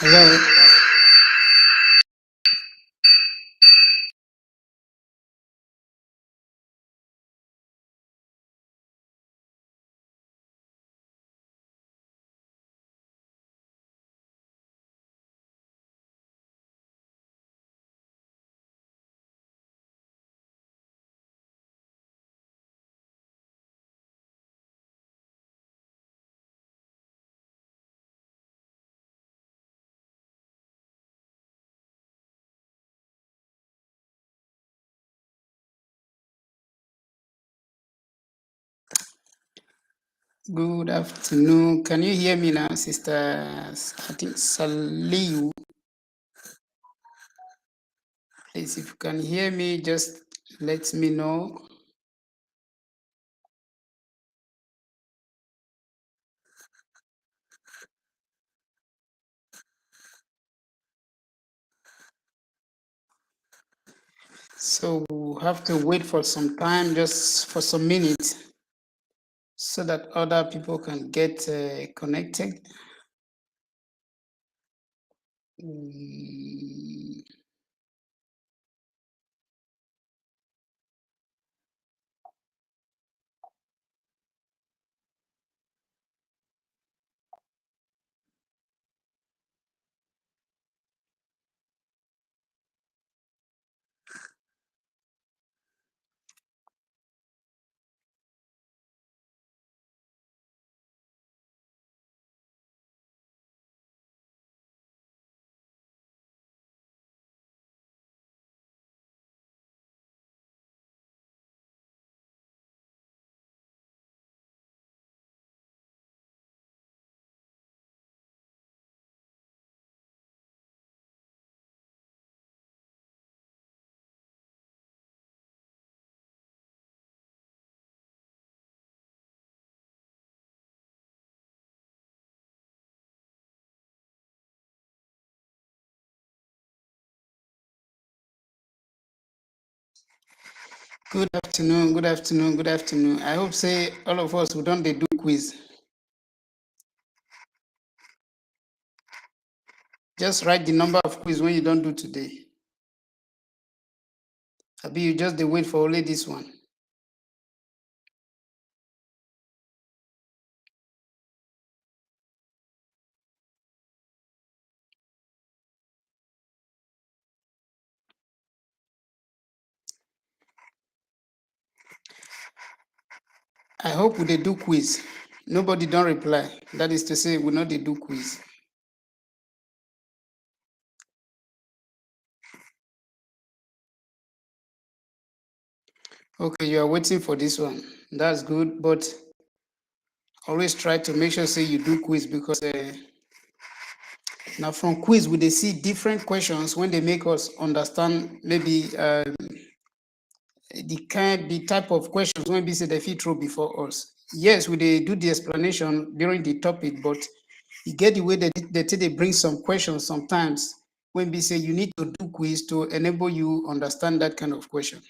Hello. Good afternoon. Can you hear me now, Sister? I think Saliu. Please, if you can hear me, just let me know. So we'll have to wait for some time, just for some minutes, so that other people can get connected. Mm. Good afternoon, good afternoon, good afternoon. I hope say all of us who don't they do quiz. Just write the number of quiz when you don't do today. Abi you just they wait for only this one. I hope they do quiz. Nobody don't reply. That is to say, we know they do quiz. Okay, you are waiting for this one. That's good, but always try to make sure say you do quiz because now from quiz we they see different questions when they make us understand maybe the type of questions when we say they fit throw before us. Yes, we they do the explanation during the topic, but you get the way they bring some questions sometimes when we say you need to do quiz to enable you understand that kind of question.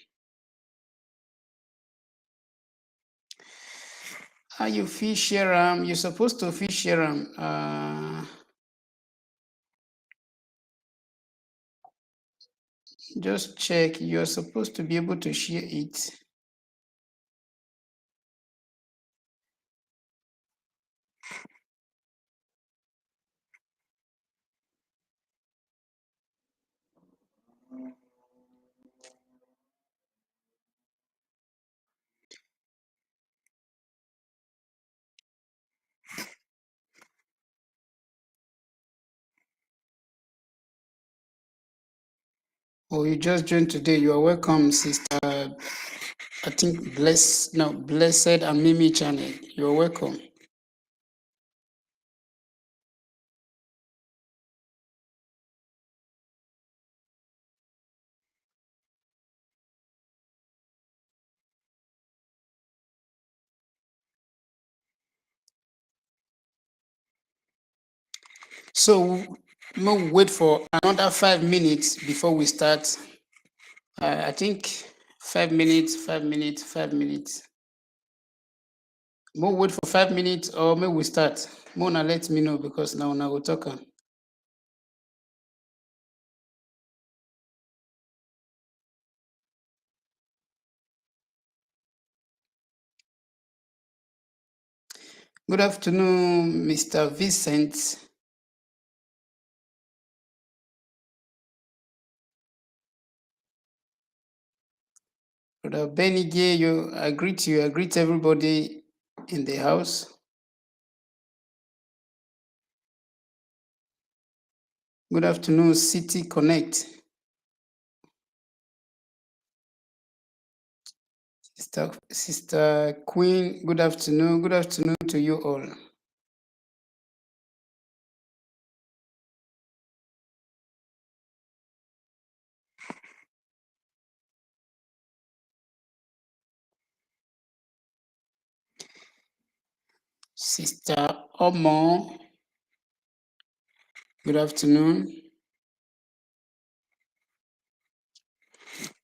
How you fit share you're supposed to fit share just check, you're supposed to be able to share it. Oh, you just joined today. You are welcome, sister. I think blessed and Mimi channel. You're welcome. So we'll wait for another 5 minutes before we start. I think 5 minutes, 5 minutes, 5 minutes. We'll wait for 5 minutes or maybe we start. Mona, let me know because now we'll talk. Good afternoon, Mr. Vincent. Brother Benige, I greet you. I greet everybody in the house. Good afternoon, City Connect. Sister Queen, good afternoon. Good afternoon to you all. Sister Omo, good afternoon.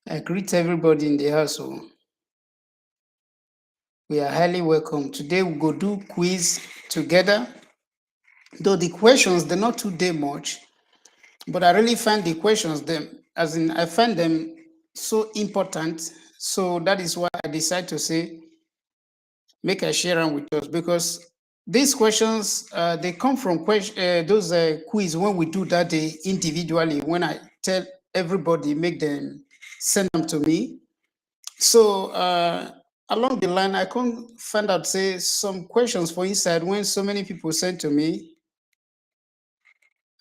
I greet everybody in the household. We are highly welcome. Today we go do quiz together. Though the questions, they're not too day much, but I really find the questions, I find them so important. So that is why I decide to say, make I share them with us, because these questions, they come from those quiz when we do that day individually, when I tell everybody, make them send them to me. So along the line, I can't find out, say, some questions for inside when so many people send to me.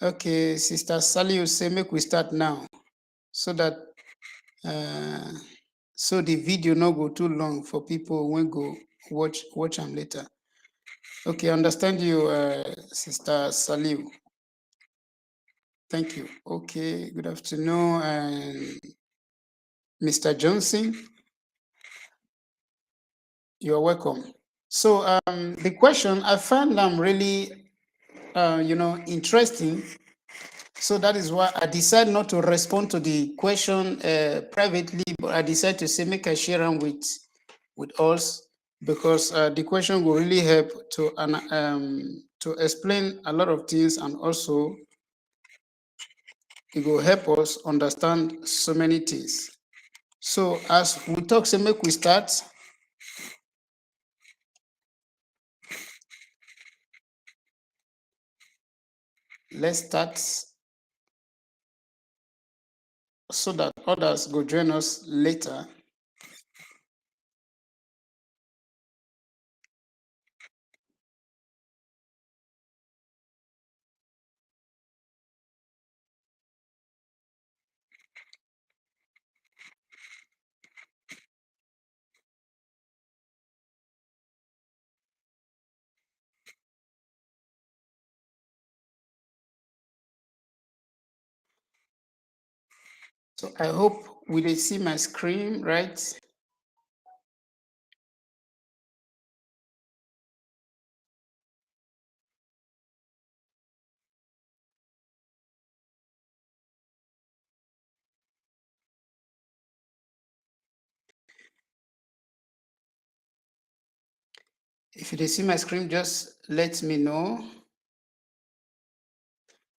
Okay, Sister Sally will say, make we start now, so that so the video not go too long for people when go watch them later. Okay, I understand you, Sister Saliu. Thank you. Okay, good afternoon, and Mr. Johnson, you're welcome. So the question, I found them really, interesting. So that is why I decided not to respond to the question privately, but I decided to say, make I share them with us, because the question will really help to explain a lot of things, and also it will help us understand so many things. So as we talk, say make we start. Let's start so that others go join us later. So I hope we will see my screen, right? If you see my screen, just let me know.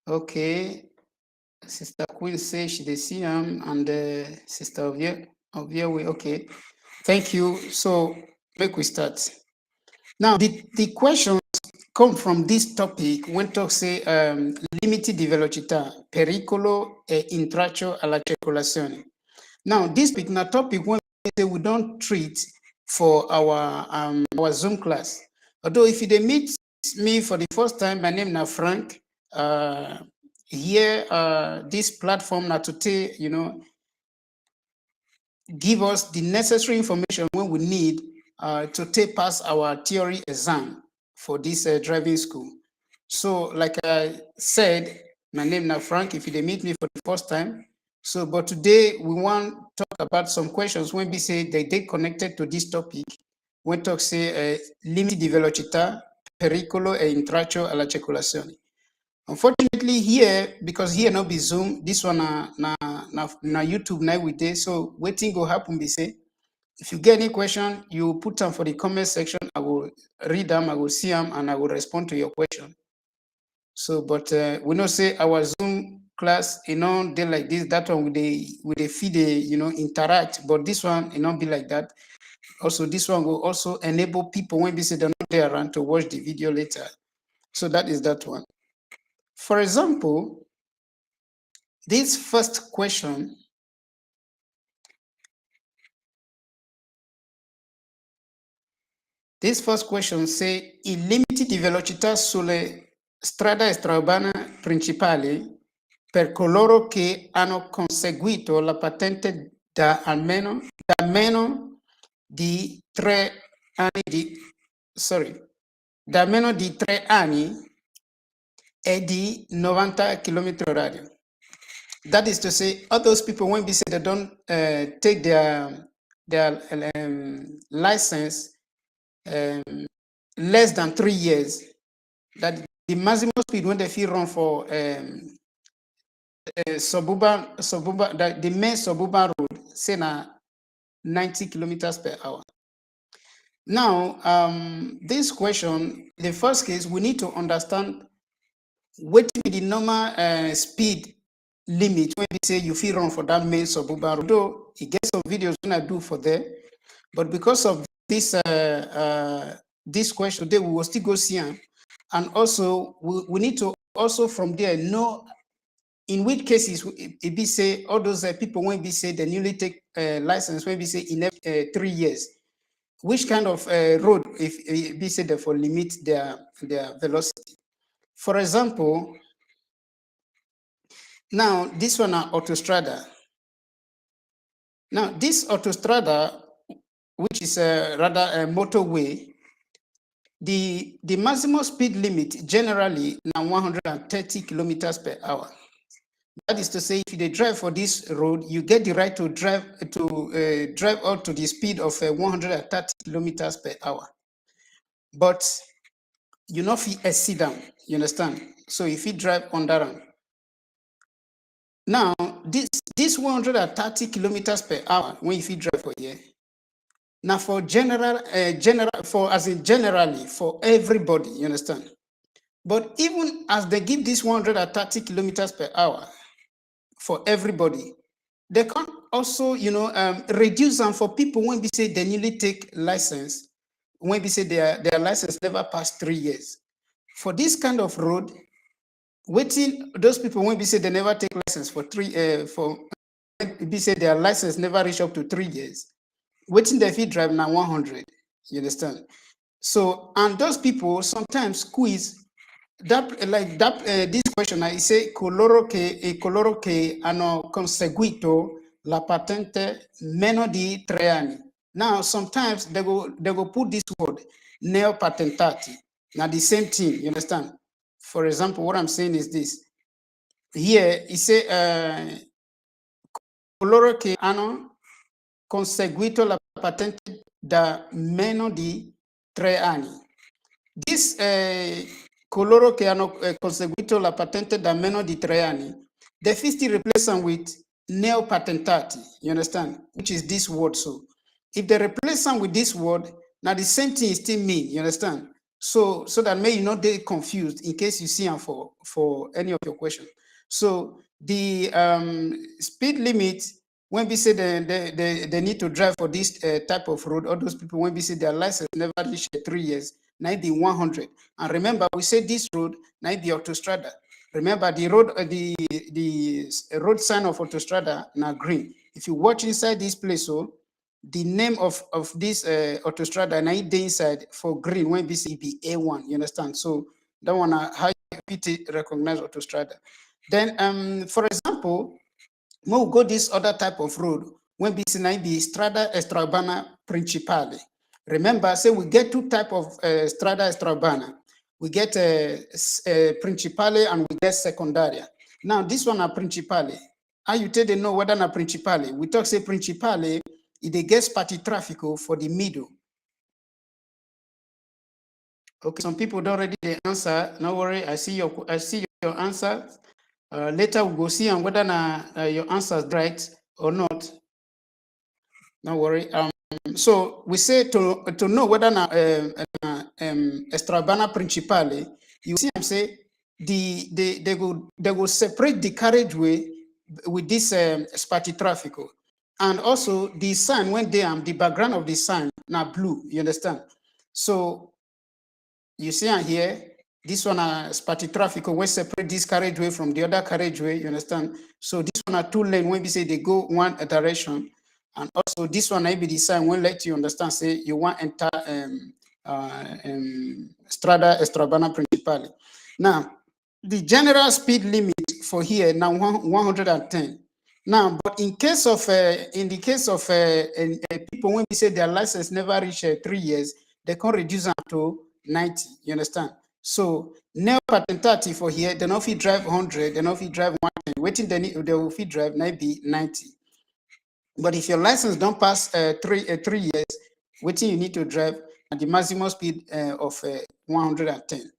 Okay. Sister Queen says she see him, and Sister Ovia, okay. Thank you. So make we start. Now the questions come from this topic when talk say limiti di velocità, pericolo e intralcio alla circolazione. Now this topic na topic when we don't treat for our Zoom class. Although if you meet me for the first time, my name is Frank. Here, this platform now to take, give us the necessary information when we need to take pass our theory exam for this driving school. So, like I said, my name is Frank. If you meet me for the first time, so but today we want to talk about some questions when we say they connected to this topic. When talk say limiti di velocità, pericolo e intralcio alla circolazione. Unfortunately, here, because here no be Zoom, this one na YouTube now we did. So waiting go happen be say, if you get any question, you put them for the comment section. I will read them, I will see them, and I will respond to your question. So, but we know say our Zoom class, they like this. That one with the feed, interact. But this one, it not be like that. Also, this one will also enable people when they say they're not there around to watch the video later. So that is that one. For example, this first question, say i limiti di velocità sulle strade extraurbane principali per coloro che hanno conseguito la patente da meno di 3 anni da meno di 3 anni e di 90 km orari. That is to say, all those people when we say they don't take their license less than 3 years, that the maximum speed when they feel run for the main suburban road, say na 90 kilometers per hour. Now, this question, the first case, we need to understand what be the normal speed limit when we say you feel run for that main suburban road. Though it gets some videos when I do for there, but because of this this question today, we will still go see them, and also we need to also from there know in which cases it be say all those people when we say they newly take license when we say in 3 years, which kind of road if it be say therefore limit their velocity. For example, now this one are autostrada. Now this autostrada, which is rather a motorway, the maximum speed limit generally now 130 kilometers per hour. That is to say, if you drive for this road, you get the right to drive up to the speed of 130 kilometers per hour. But you not fit exceed them, you understand? So if you drive under them. Now, this 130 kilometers per hour, when if you drive for here, now for generally, for everybody, you understand? But even as they give this 130 kilometers per hour for everybody, they can also, reduce them for people when we say they newly take license, when we say their license never passed 3 years. For this kind of road, waiting those people when we say they never take license for we say their license never reach up to 3 years, waiting they fit drive now 100, you understand? So, and those people sometimes squeeze that, like that, this question, I say, coloro che hanno conseguito la patente meno di 3 anni. Now, sometimes they go put this word, neopatentati. Now, the same thing, you understand? For example, what I'm saying is this. Here, it say, coloro che hanno conseguito la patente da meno di 3 anni. This coloro che hanno conseguito la patente da meno di 3 anni, they still replace them with neopatentati, you understand? Which is this word. So if they replace them with this word, now the same thing still mean, you understand? So that may you not get confused in case you see them for any of your questions. So the speed limit, when we say they need to drive for this type of road, all those people, when we say their license never reached 3 years, now be 100. And remember, we said this road now be autostrada. Remember, the road, the road sign of autostrada now green. If you watch inside this place, so the name of this autostrada now the inside for green when we say be A1. You understand? So that one how you recognize autostrada. Then, for example, when we go this other type of road, when we say the strada extraurbana principale. Remember, say we get two type of strada extraurbana. We get principale and we get secondaria. Now, this one are principale. How you tell them know whether na principale? We talk say principale, it gets party traffico for the middle. Okay, some people don't already the answer. No worry, I see your answer. Later we'll go see and whether your answer is right or not. No worry. So we say to know whether extraurbana principale, you see them say they go separate the carriageway with this sparti traffico, and also the sign when they the background of the sign now blue, you understand? So you see here, this one are spati traffic wey separate this carriageway from the other carriageway, you understand? So this one are two lane when we say they go one direction, and also this one I be the sign when let you understand say you want enter strada extrabana principale. Now the general speed limit for here now 110. Now, but in case of in the case of people when we say their license never reach 3 years, they can reduce them to 90. You understand? So now patentati for here, they not fit drive 100, they not fit drive 110. Waiting they will fit drive maybe 90. But if your license don't pass 3 years, waiting you need to drive at the maximum speed of 110.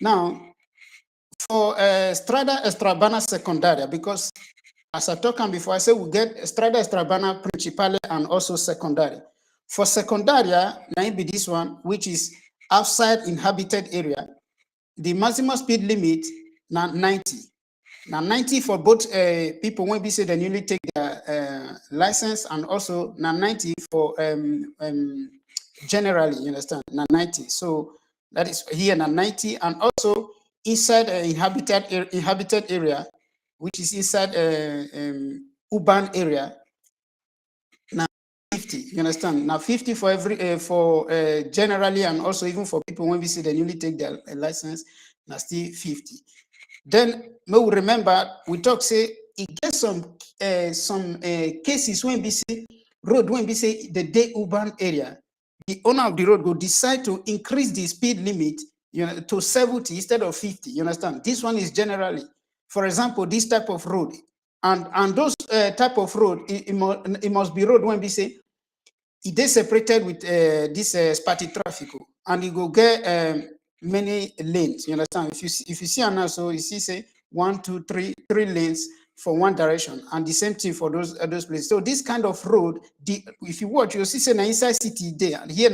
Now, for strada extrabana secundaria, because as I talked before, I said we get strada extrabana principale and also secundaria. For secundaria, now it be this one, which is outside inhabited area. The maximum speed limit now 90. Now 90 for both people when we say they newly take their license, and also now 90 for generally, you understand? Now 90. So that is here now 90, and also inside inhabited area, which is inside urban area, now 50. You understand? Now 50 for every for generally, and also even for people when we say they newly take their license, now still 50. Then we remember we talk say it gets some cases when we say road when we say the day urban area, the owner of the road will decide to increase the speed limit, you know, to 70 instead of 50. You understand? This one is generally, for example, this type of road, and those type of road, it must be road when we say it is separated with this spati traffic, and you go get many lanes. You understand? If you see now, so you see say 1, 2, 3 lanes for one direction, and the same thing for those places. So this kind of road, if you watch, you see say na inside city there, and here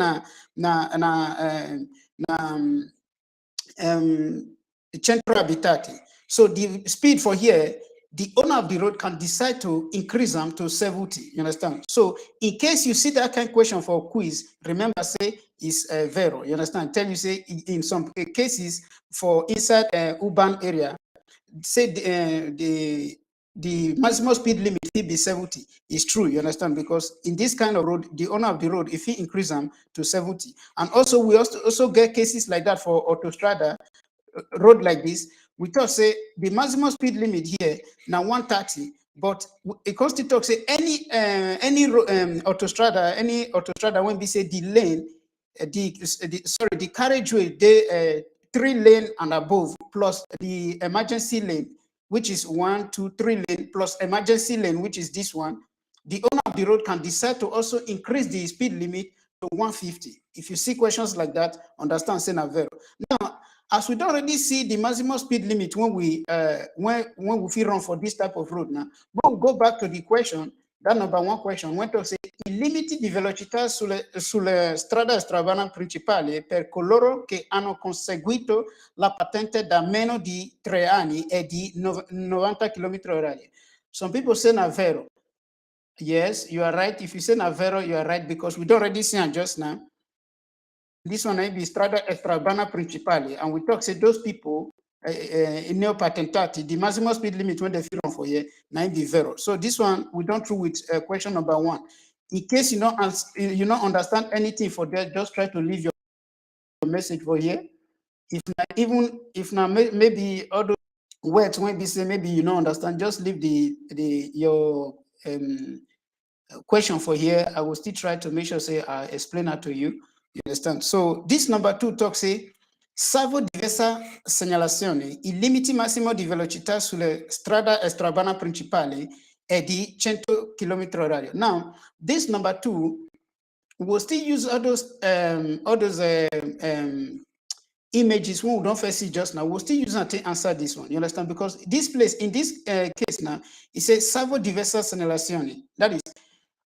central habitat. So the speed for here, the owner of the road can decide to increase them to 70. You understand? So in case you see that kind of question for quiz, remember say is vero. You understand? Tell you say in some cases for inside urban area, say the maximum speed limit will be 70. It's true, you understand? Because in this kind of road, the owner of the road, if he increase them to 70, and also we also get cases like that for autostrada road like this, we talk say the maximum speed limit here now 130, but it constitutes talk say any autostrada when we say the lane, the carriageway, they 3 lane and above, plus the emergency lane, which is 1, 2, 3 lane, plus emergency lane, which is this one. The owner of the road can decide to also increase the speed limit to 150. If you see questions like that, understand say na vero. Now, as we don't already see the maximum speed limit when we feel run for this type of road now, we'll go back to the question, that number one question, when to say i limiti di velocità sulle strade extrabana principali per coloro che hanno conseguito la patente da meno di 3 anni e di 90 km/h. Some people say na vero. Yes, you are right. If you say na vero, you are right, because we don't already see just now. This one may be strada extrabana principali, and we talk say those people in neo patentati, the maximum speed limit when they feel on for here, now be vero. So this one we don't through with question number 1. In case you don't understand anything for that, just try to leave your message for here. If now maybe other words when we say maybe you don't understand, just leave your question for here. I will still try to make sure say I explain that to you. You understand? So this number 2 talks say salvo diversa segnalazione, i limiti massimo di velocità sulle strada extrabana principali è di 100 km/h. Now, this number 2 will still use all those images when we don't first see just now. We'll still use that to answer this one. You understand? Because this place, in this case now, it says salvo diversa segnalazione. That is,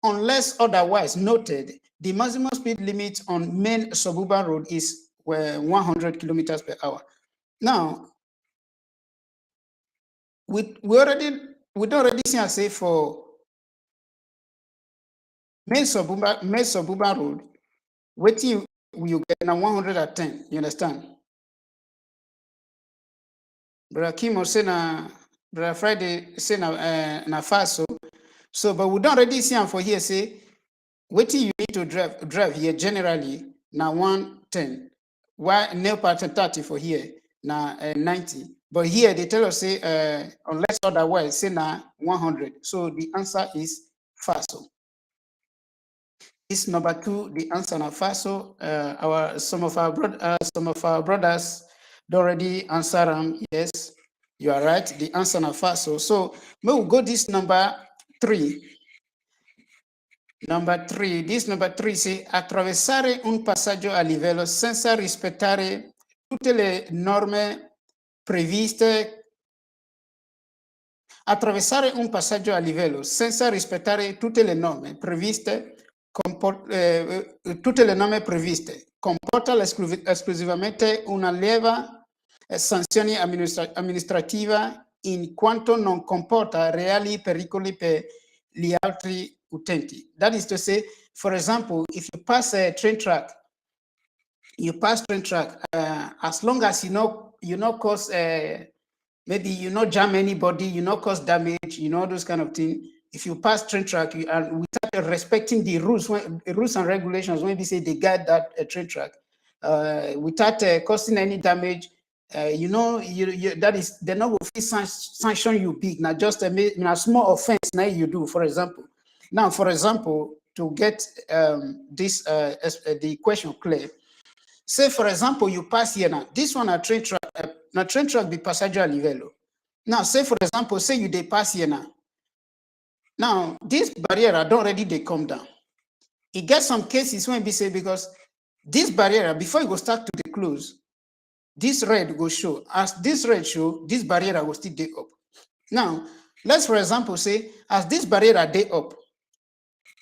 unless otherwise noted, the maximum speed limit on main suburban road is 100 km/h. Now, we don't already see and say for main suburban road, What you get now 110, you understand? Brother Kim say na Brother Friday say na fast so but we don't already see am for here say wetin you need to drive here generally na 110 while nail pattern 30 for here na 90 but here they tell us say unless otherwise say na 100 so the answer is FASO. This number 2 the answer na FASO. Some of our brothers already answer them. Yes, you are right, the answer na FASO. So we will go this number 3. This number 3 c'est attraversare un passaggio a livello senza rispettare tutte le norme previste. Attraversare un passaggio a livello senza rispettare tutte le norme previste comporta esclusivamente una lieve sanzione amministrativa in quanto non comporta reali pericoli per gli altri utenti. That is to say, for example, if you pass a train track, as long as you not cause maybe you not jam anybody, you not cause damage, those kind of things. If you pass train track and without respecting the rules and regulations, when they say they guide that train track, without causing any damage, that is they're not going to sanction you big. Now just a small offense now you do, for example. Now, for example, to get the question clear, say for example you pass here now. This one a train track. Now train track be passenger a livello. Now say for example, say you they pass here now. Now this barrier don't already they come down. It gets some cases when we say because this barrier before you go start to the close, this red will show. As this red show, this barrier will still day up. Now let's for example say as this barrier day up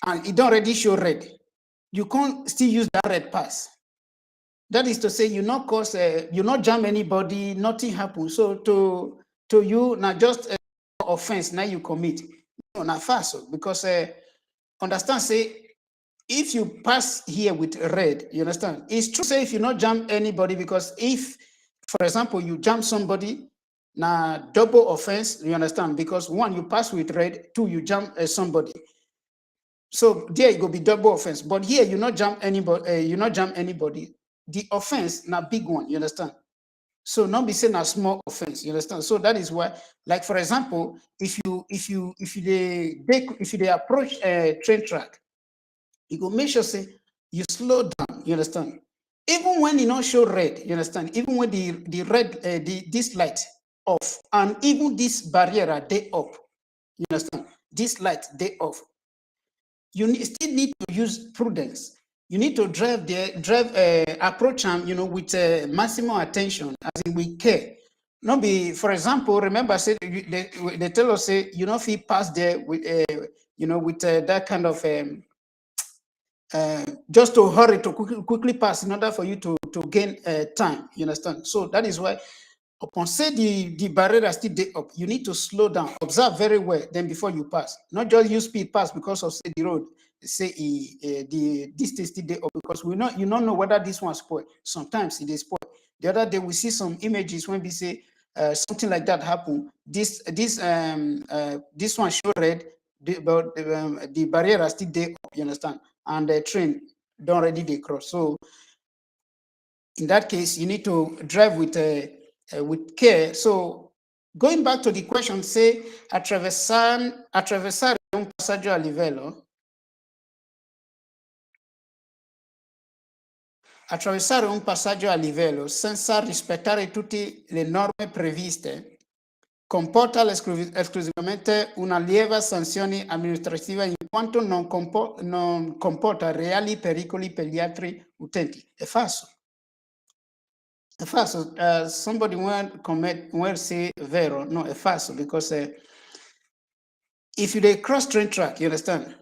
and it don't already show red, you can't still use that red pass. That is to say, you not cause, you not jam anybody, nothing happens. So to you, not just offense now you commit, no, not fast because understand say if you pass here with red, you understand. It's true say if you not jam anybody because if, for example, you jam somebody, now double offense, you understand, because one you pass with red, two you jam somebody. So there you go be double offense. But here you not jam anybody. The offense na big one, you understand? So not be saying a small offense, you understand? So that is why, like for example, if they approach a train track, you go make sure say you slow down, you understand? Even when you not show red, you understand? Even when the red this light off and even this barrier they up, you understand? This light they off. You still need to use prudence. You need to approach them, with maximum attention, as in with care. Not be, for example, remember, say they tell us, say, if you pass there with, with that kind of, just to hurry to quickly pass in order for you to gain time, you understand? So that is why, upon say the barrier still day up, you need to slow down, observe very well, then before you pass. Not just use speed pass because of say the road, say the distance still day up because you don't know whether this one spoil. Sometimes it is spoil. The other day we see some images when we say something like that happen. This one show red, but the barrier are still day up. You understand? And the train don't already they cross. So in that case, you need to drive with care. So going back to the question, say attraversare un passaggio a livello. Attraversare un passaggio a livello senza rispettare tutte le norme previste comporta esclusivamente una lieve sanzione amministrativa in quanto non comporta reali pericoli per gli altri utenti. È falso. È falso. Somebody will say vero. No, è falso because if you cross train track, you understand?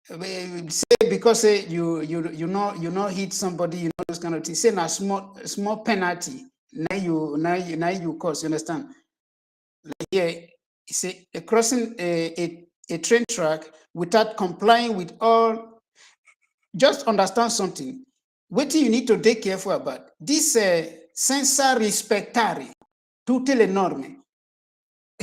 Say because you know hit somebody, those kind of things. Say a small penalty. Now you cause, you understand? Like here, say crossing a train track without complying with all. Just understand something. what you need to take careful about this senza rispettare tutte le norme.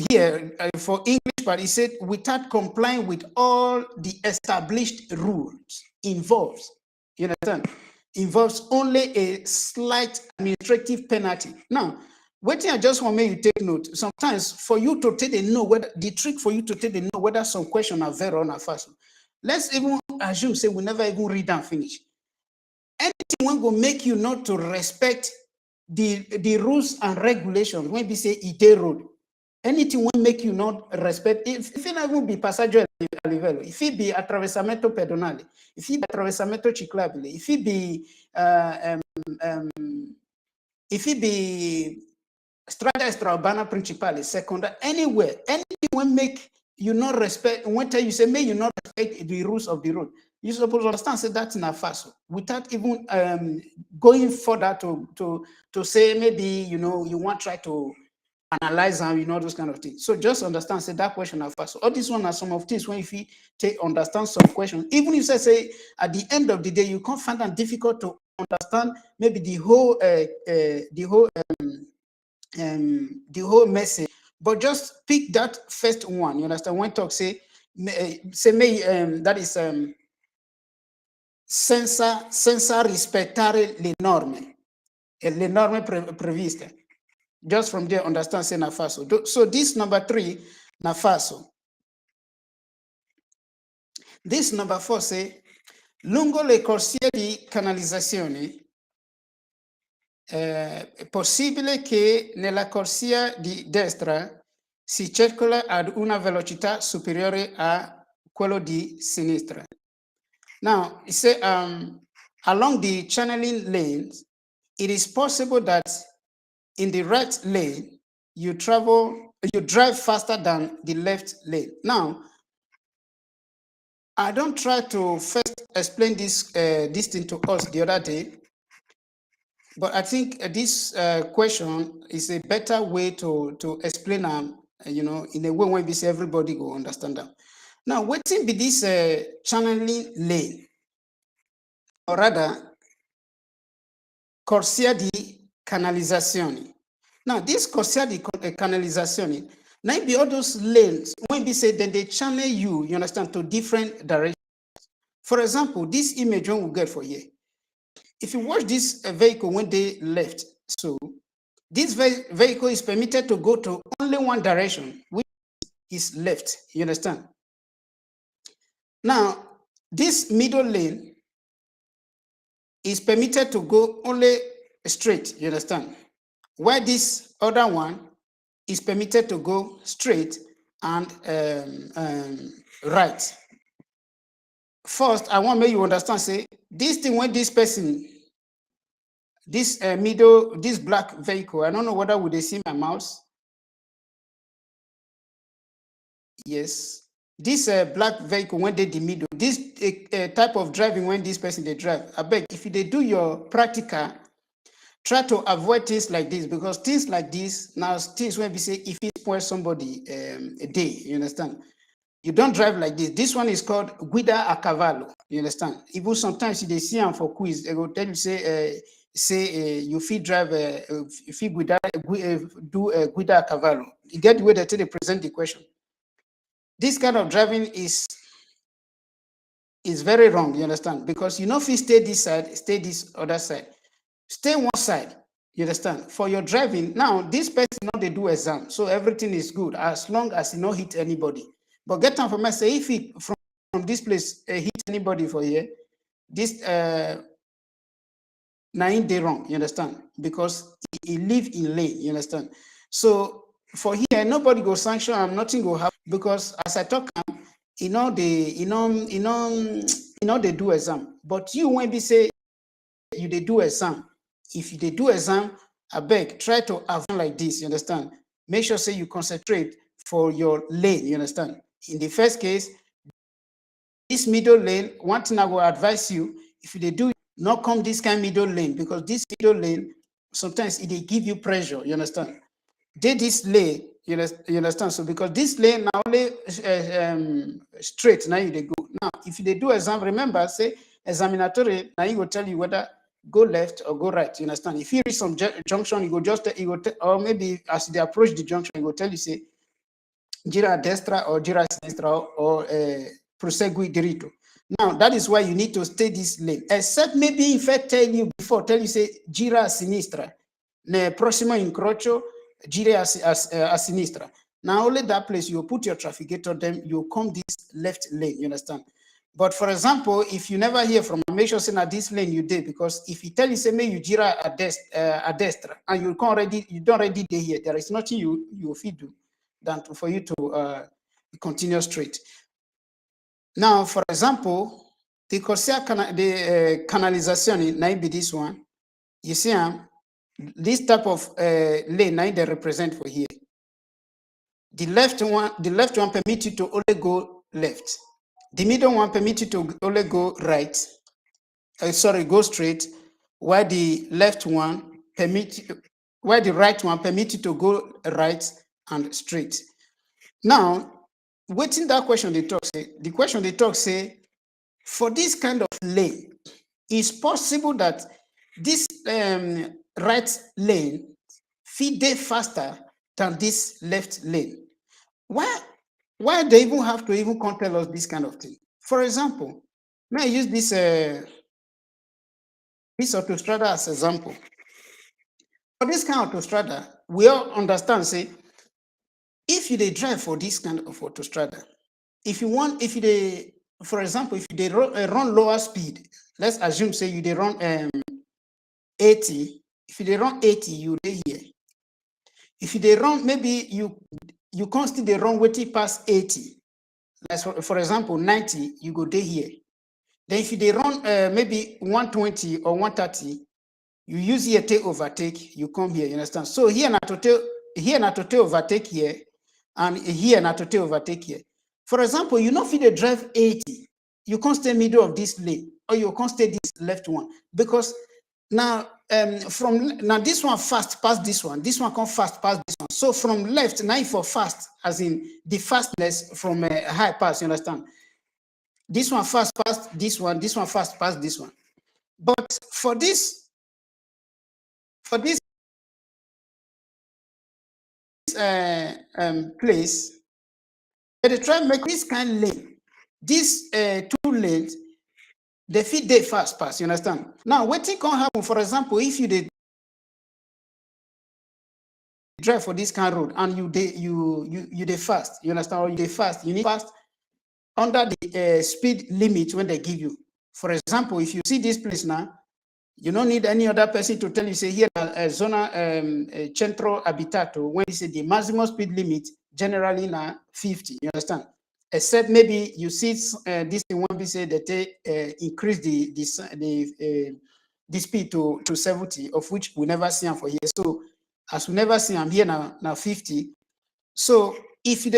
Here for English, but he said without complying with all the established rules involves, you understand, involves only a slight administrative penalty. Now, what I just want to make you take note, sometimes for you to take a know whether the trick for you to take a know whether some question are very or not false. Let's even assume say we never even read and finish. Anything will make you not to respect the rules and regulations when we say ite road. Anything will make you not respect, if it not even be passaggio a livello, if it be attraversamento pedonale, if it be attraversamento ciclabile, if it be strada extraurbana principale, secondary, anywhere, anything will make you not respect, when you say may you not respect the rules of the road, you're supposed to understand say that's not fast without even going further to say maybe you know you want to try to analyze and you know those kind of things. So just understand say that question are fast. So all these one are some of things when if you take understand some questions, even if say at the end of the day you can't find it difficult to understand maybe the whole message, but just pick that first one. You understand? When talk say that is senza rispettare le norme previste. Just from there, understand say na faso. So this number 3 na faso. This number 4 say lungo le corsie di canalizzazione è possibile che nella corsia di destra si circola ad una velocità superiore a quello di sinistra. Now, it say along the channeling lanes, it is possible that in the right lane, you drive faster than the left lane. Now, I don't try to first explain this thing to us the other day, but I think this question is a better way to explain you know, in a way when we say everybody go understand them. Now, what be this channeling lane, or rather, corsia di canalizzazione. Now, this corsia di canalizzazione, now be all those lanes, when we say then they channel you, you understand, to different directions. For example, this image one we get for here. If you watch this vehicle when they left, so this vehicle is permitted to go to only one direction, which is left, you understand? Now, this middle lane is permitted to go only straight, you understand? Where this other one is permitted to go straight and right. First, I want to make you understand, say, this thing when this person, this this black vehicle, I don't know whether would they see my mouse? Yes. This black vehicle when they the middle, this type of driving when this person they drive, I beg, if they do your practical, try to avoid things like this, because things like this, now things when we say if it spoils somebody a day, you understand? You don't drive like this. This one is called guida a cavallo, you understand? Even sometimes they see them for quiz, they go tell you say you feel drive, if you guida, do guida a cavallo. You get the way that they present the question. This kind of driving is very wrong, you understand? Because you know if you stay this side, stay this other side. Stay one side, you understand? For your driving, now this person now they do exam, so everything is good as long as you not hit anybody. But get time for me, say if it from this place hit anybody for here, this nine day wrong, you understand? Because he live in lane, you understand? So for here, nobody go sanction and nothing will happen, because as I talk, they do exam. But you when we say you they do exam, if they do exam, I beg, try to avoid like this, you understand? Make sure say you concentrate for your lane, you understand? In the first case, this middle lane, one thing I will advise you, if they do not come this kind of middle lane, because this middle lane, sometimes they give you pressure, you understand? They this lane, you understand? So because this lane now only straight, now they go. Now, if they do exam, remember, say, examinatory, now he will tell you whether go left or go right. You understand? If you reach some junction, you go just or maybe as they approach the junction, you go tell you say gira a destra or gira a sinistra or prosegui diritto. Now that is why you need to stay this lane. Except maybe if I tell you say gira a sinistra, ne prossimo incrocio gira a sinistra. Now only that place you put your trafficator, then you come this left lane. You understand? But for example, if you never hear from him, make sure say this lane you did, because if he tell you say may you gira a destra and you don't already dey here, there is nothing you fit do than for you to continue straight. Now, for example, the Corsair canalization might be this one. You see, this type of lane now they represent for here. The left one permits you to only go left. The middle one permits you to only go right. Go straight. While the left one while the right one permits you to go right and straight. Now, waiting that question they talk say, the question they talk say, for this kind of lane, it's possible that this right lane fit dey faster than this left lane. Why they even have to even come tell us this kind of thing? For example, may I use this autostrada as example. For this kind of autostrada, we all understand, say, if you dey drive for this kind of autostrada, for example, if you run lower speed, let's assume say you dey run 80. If you dey run 80, you dey here. If you dey run, maybe you constantly dey run wetin pass 80. Like for example, 90, you go dey here. Then if you dey run maybe 120 or 130, you use here to overtake, you come here, you understand? So here na to overtake here, and here na to overtake here. For example, you no fit dey drive 80, you can't stay middle of this lane, or you can't stay this left one, because now this one fast past this one come fast past this one. So from left now for fast, as in the fastness from high pass, you understand? This one fast past this one fast past this one. But for this place, they try to make this kind of lane, these two lanes, they fit dey fast pass, you understand? Now, wetin can happen, for example, if you dey drive for this kind of road and you dey fast, you understand? Or you dey fast, you need fast under the speed limit when they give you. For example, if you see this place now, you don't need any other person to tell you, say here zona centro abitato, when you say the maximum speed limit generally now 50, you understand? Except maybe you see this thing when we say that they increase the speed to 70, of which we never see them for here. So as we never see them here now 50. So if you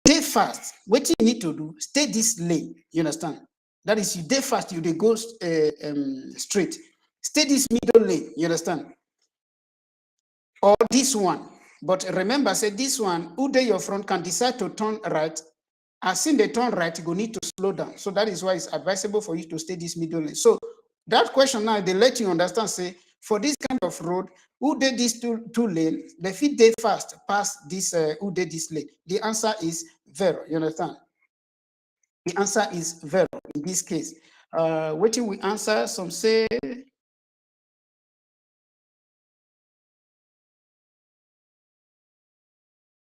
dey fast, what you need to do, stay this lane, you understand? That is, you dey fast, you dey go straight. Stay this middle lane, you understand? Or this one. But remember, say this one, who dey your front can decide to turn right. As soon they turn right, you go need to slow down. So that is why it's advisable for you to stay this middle lane. So that question now, they let you understand, say, for this kind of road, who did these two lanes, they fit dey fast past this, who did this lane? The answer is zero, you understand? The answer is zero in this case. Waiting we answer, some say,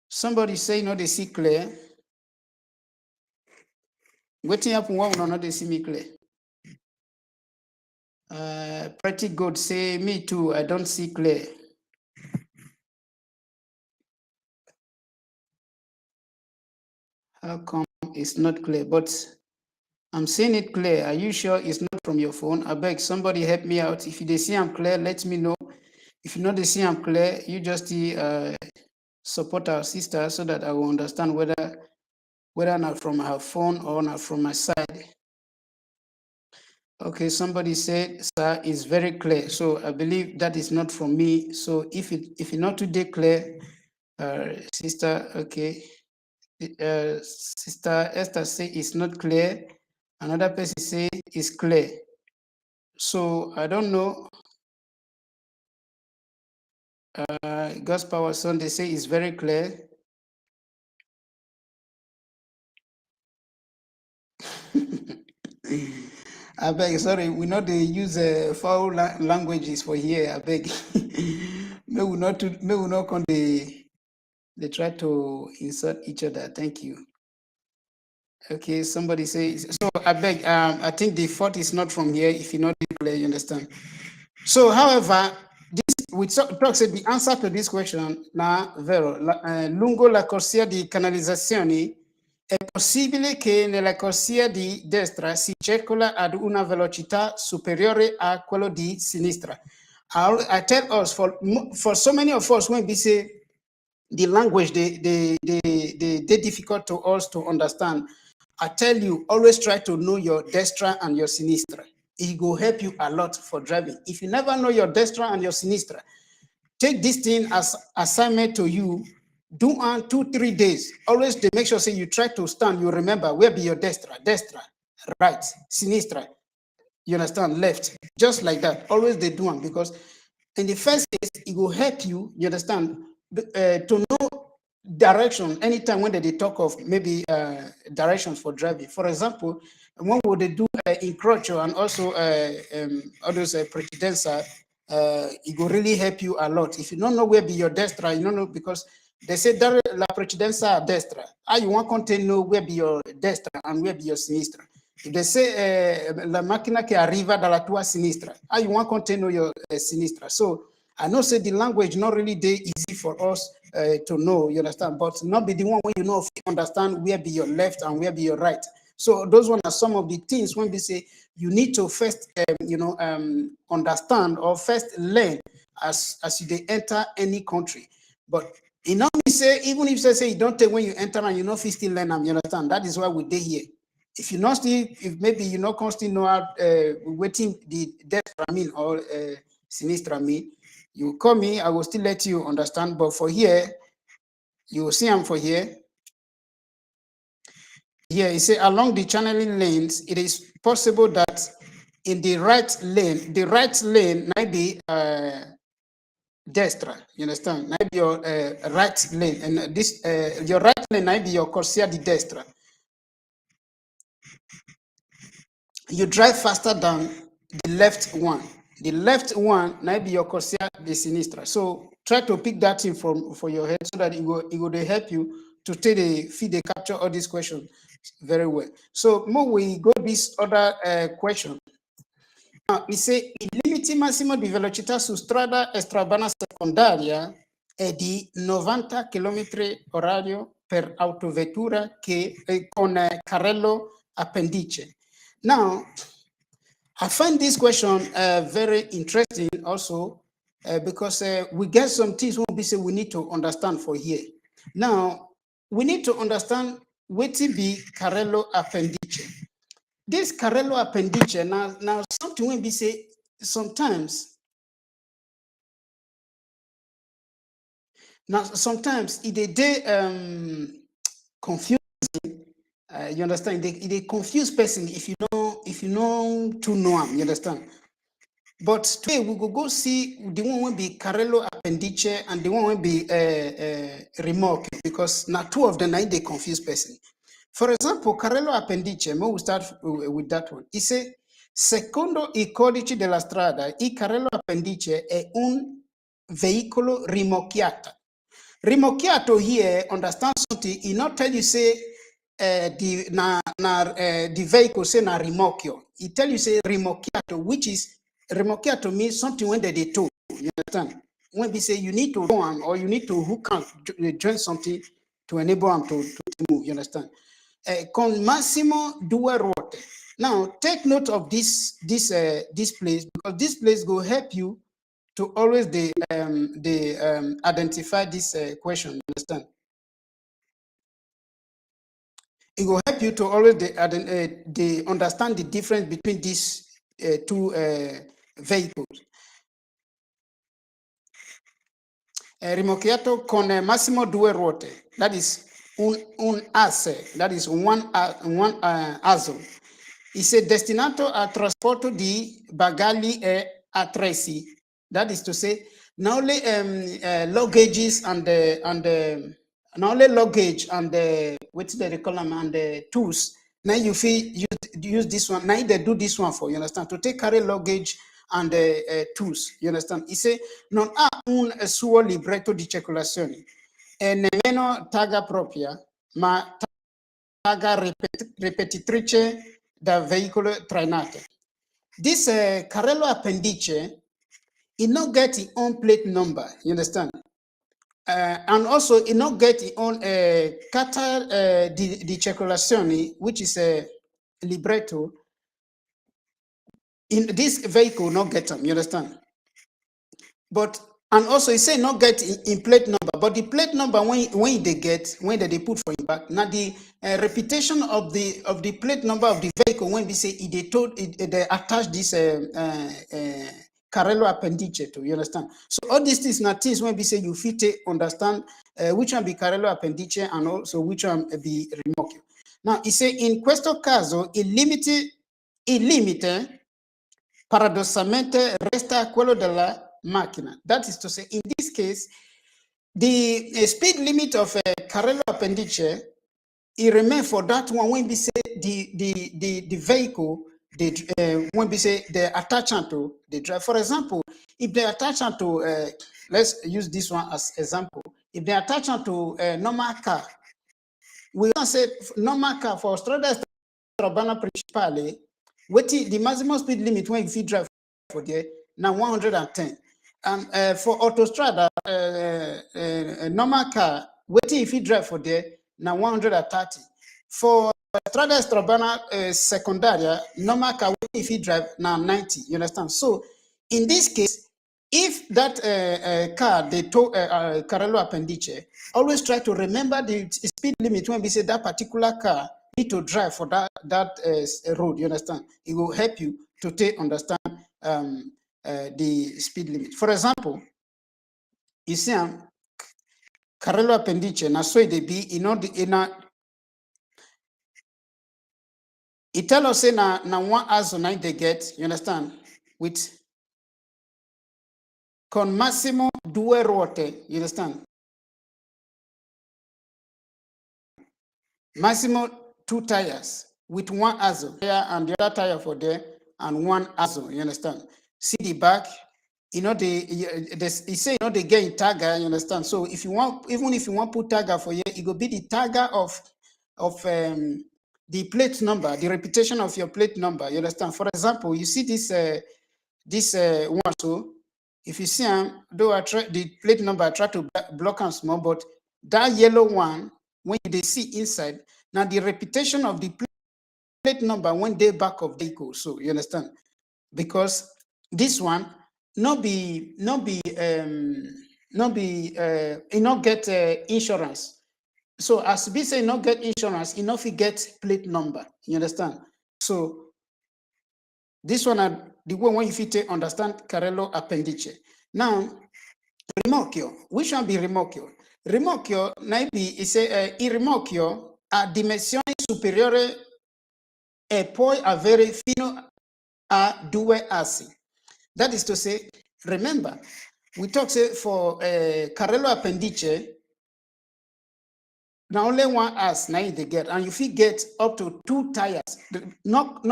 somebody say, no, they see clear. Waiting up one, no, they see me clear. Pretty good, say, me too, I don't see clear. How come it's not clear? But I'm seeing it clear. Are you sure it's not from your phone? I beg somebody help me out. If they see I'm clear, let me know. If you know they see I'm clear, you just support our sister so that I will understand whether not from her phone or not from my side. Okay, somebody said, sir, it's very clear. So I believe that is not from me. So if it's not today clear, sister, okay. Sister Esther say it's not clear. Another person say it's clear. So I don't know. God's power son, they say is very clear. I beg, sorry, we not they use foul languages for here. I beg. May we not come they try to insult each other. Thank you. Okay, somebody says so. I beg. I think the fault is not from here. If you not clear, you understand. So, however, this we talk said the answer to this question na vero lungo la corsia di canalizzazioni è possibile che nella corsia di destra si circola ad una velocità superiore a quello di sinistra. I tell us for so many of us when we say the language they difficult to us to understand. I tell you, always try to know your destra and your sinistra. It will help you a lot for driving. If you never know your destra and your sinistra, take this thing as assignment to you. Do on 2-3 days. Always they make sure say you try to stand. You remember where be your destra, right, sinistra. You understand? Left. Just like that. Always they do one because in the first case, it will help you, you understand, to know direction anytime when they talk of maybe directions for driving. For example, when would they do incrocio and also all those precedenza, it will really help you a lot. If you don't know where be your destra, you don't know because they say la precedenza a destra. You want to know where be your destra and where be your sinistra. If they say la macchina che arriva dalla tua sinistra, you want to know your sinistra. So I know say the language not really easy for us to know, you understand, but not be the one when you know if you understand where be your left and where be your right. So those one are some of the things when we say you need to first, understand or first learn as you enter any country. But you know me say even if they say you don't take when you enter and you know if you still learn them, you understand. That is why we dey here. If you not still, if maybe you not constantly know how waiting the destra mean or sinistra mean, you call me, I will still let you understand. But for here, you will see I'm for here. Here, you say along the channeling lanes, it is possible that in the right lane might be destra. You understand? Might be your right lane, and this your right lane might be your corsia di destra. You drive faster than the left one. The left one might be your corsia di sinistra. So try to pick that in for your head so that it will help you to take the feed the capture all these questions very well. So more we go this other question. Now we say il limite massimo di velocità su strada extraurbana secondaria è di 90 km/h per autovettura che con carrello appendice. Now, I find this question very interesting also because we get some things we need to understand for here. Now, we need to understand what be carrello appendice. This carrello appendice, now something when we say sometimes it confusing. You understand? They confuse person if you know to know them. You understand? But today we go see the one will be carrello appendice and the one will be remorque because now two of them they confuse person. For example, carrello appendice, we start with that one. It say, secondo i codici della strada, il carrello appendice è un veicolo rimorchiato. Rimorchiato here, understand something, he not tell you say the vehicle say na rimorchio. He tell you say rimorchiato, which is rimorchiato means something when they tow. You understand? When we say you need to go on or you need to hook on, join something to enable them to move. You understand? Con massimo due ruote. Now take note of this place because this place will help you to always identify this question. Understand? It will help you to always understand the difference between these two vehicles. Rimorchiato con massimo due ruote. That is un asse. That is one axle. It said destinato a trasporto di bagagli e attrezzi. That is to say, not only luggages and not only luggage and what's the column and the tools. Now you feel use this one. Now they do this one for you understand to take carry luggage and tools. You understand? He say non ha un suo libretto di circolazione e nemmeno targa propria, ma targa ripetitrice da veicolo trainato. This carrello appendice, it not get its own plate number. You understand? And also it not get its own carta di circolazione, which is a libretto. In this vehicle, not get them. You understand? But and also, he say not get in plate number, but the plate number when they get when they put for him back. Now the reputation of the plate number of the vehicle when we say they told they attach this Carrello appendice to. You understand? So all these things now things when we say you fit understand which one be Carrello appendice and also which one be rimorchio. Now he say in questo caso il limite paradossalmente resta quello della macchina. That is to say, in this case, the speed limit of a Carrello appendice, it remains for that one when we say the vehicle, when we say the attachment to the drive. For example, if the attachment to, let's use this one as example. If the attachment to a normal car, we can say normal car for strada urbana principale, the maximum speed limit when you drive for there now 110. And for autostrada, normal car, if you drive for there now 130. For strada urbana secondaria, normal car, if you drive now 90. You understand? So in this case, if that car, they tow Carrello appendice, always try to remember the speed limit when we say that particular car need to drive for that road. You understand? It will help you to understand the speed limit. For example, you see Carrello appendice, na so they be it tell us say na one azo na they get, you understand, with con massimo 2 ruote, you understand? Maximum 2 tires with one azo and the other tire for there and one azo. You understand? See the back. You know he say they get in tagger. You understand? So if you want, even if you want put tagger for here, it will be the tagger of the plate number, the repetition of your plate number. You understand? For example, you see this one. So if you see though the plate number, I try to block them small, but that yellow one, when they see inside, now the repetition of the plate number when they back of the vehicle. So you understand? Because this one not get insurance. So as we say not get insurance, enough you get plate number. You understand? So this one are the one when you fit understand Carrello appendice. Now rimorchio, which one be rimorchio? Rimorchio maybe is a il rimorchio a dimensione superiore e poi avere fino a 2 assi. That is to say, remember, we talk say for Carrello appendice, now only one ass now they get, and if you get up to 2 tires, not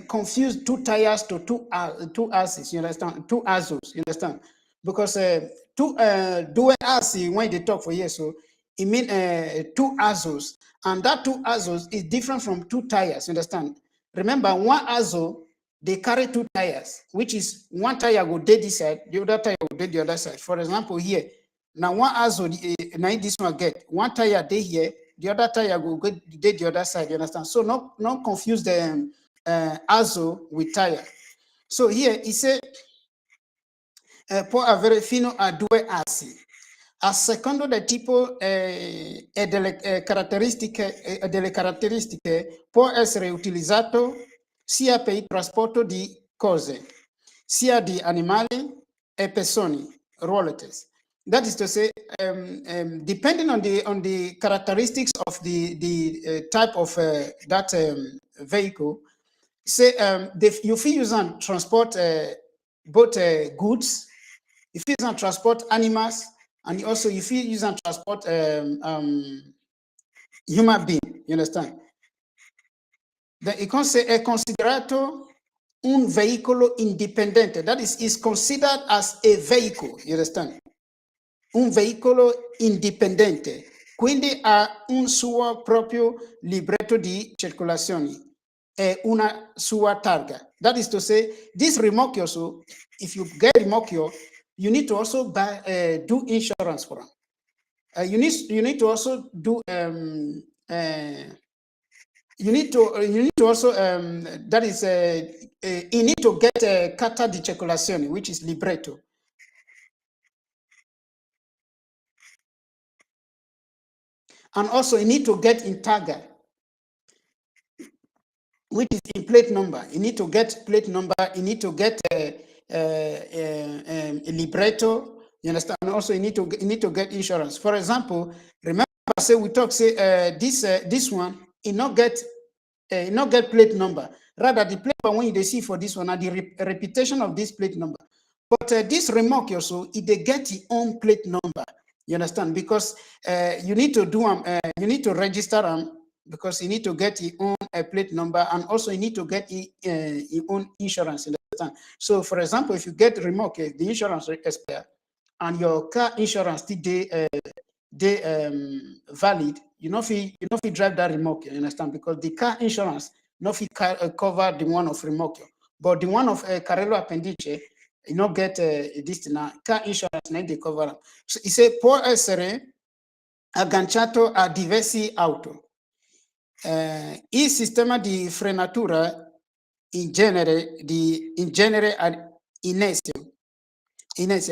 confuse 2 tires to 2 asses. You understand? 2 azos. You understand? Because 2 assi when they talk for here, so it mean 2 azos, and that 2 azos is different from 2 tires. You understand? Remember, one azo they carry 2 tires, which is one tire go dead this side, the other tire go dead the other side. For example, here. Now one azo, now this one get one tire day here, the other tire go get the other side. You understand? So not confuse the azo with tire. So here it say può avere fino a 2 assi. A secondo del tipo e delle caratteristiche può essere utilizzato sia per il trasporto di cose, sia di animali e persone, rollers. That is to say, depending on the characteristics of the type of that vehicle. Say you feel use and transport both goods, if you use and transport animals, and also if you use and transport human being, you understand? Then it can say è considerato un veicolo indipendente. That is considered as a vehicle, you understand? Un veicolo indipendente. Quindi ha un suo proprio libretto di circolazione e una sua targa. That is to say, this remorque also, if you get remorque, you need to also buy, do insurance for them. You need to also do you need to also that is you need to get a carta di circolazione, which is libretto. And also you need to get in targa, which is in plate number. You need to get plate number. You need to get a libretto. You understand? And also you need to get insurance. For example, remember, say we talk say this one it not get plate number. Rather, the plate number when you see for this one, are the repetition of this plate number. But this remorque also, it get its own plate number. You understand? Because you need to do you need to register them because you need to get your own plate number, and also you need to get your own insurance. You understand? So, for example, if you get remorque, the insurance expire, and your car insurance still valid, you know if you drive that remorque, you understand? Because the car insurance not cover the one of remorque, but the one of Carrello Appendice, you not get this now. Car insurance not they cover. So it say può essere agganciato a diversi auto. Il sistema di frenatura in genere ad inertia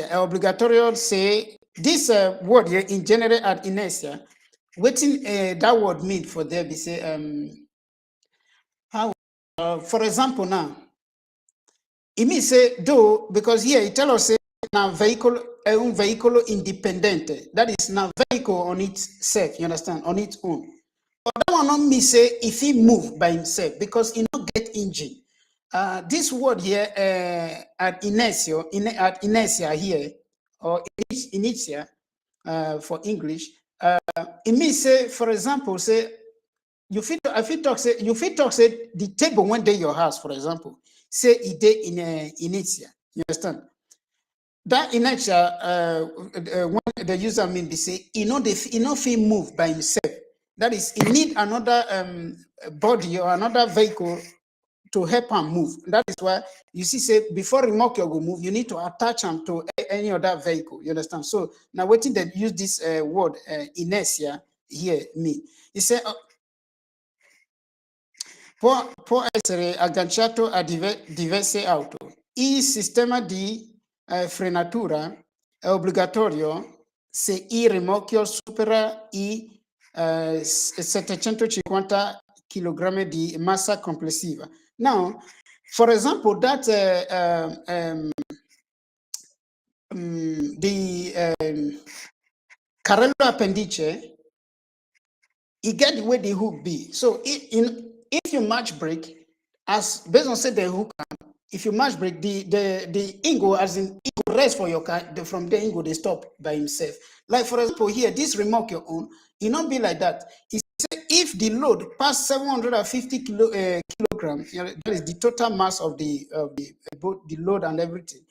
è obbligatorio se this word here in genere ad inertia, wetin that word mean for there be say how for example now it means say though, because here it tell us say now vehicle un veicolo indipendente, that is now vehicle on itself, you understand, on its own. But that one not mean say if he move by himself, because he not get engine. This word here at inertia here, or inertia for English, it means say, for example, say you fit talk say the table when they your house, for example, say it dey in inertia. You understand? That inertia when the user mean be say he no fit move by himself. That is, he need another body or another vehicle to help him move. That is why you see say before remorque go move, you need to attach them to any other vehicle. You understand? So now waiting they use this word inertia here mean. He say può essere agganciato a diverse auto. Il sistema di frenatura è obbligatorio se il rimorchio supera i 750 kg di massa complessiva. Now, for example, that the Carrello Appendice, you get the way the hook be. So if you match brake, as based on say the hook, if you match brake, the ingo as in it will rest for your car, from there ingo they stop by himself. Like for example here, this remorque your own, it not be like that. It say if the load pass 750 kilograms, that is the total mass of the both the load and everything,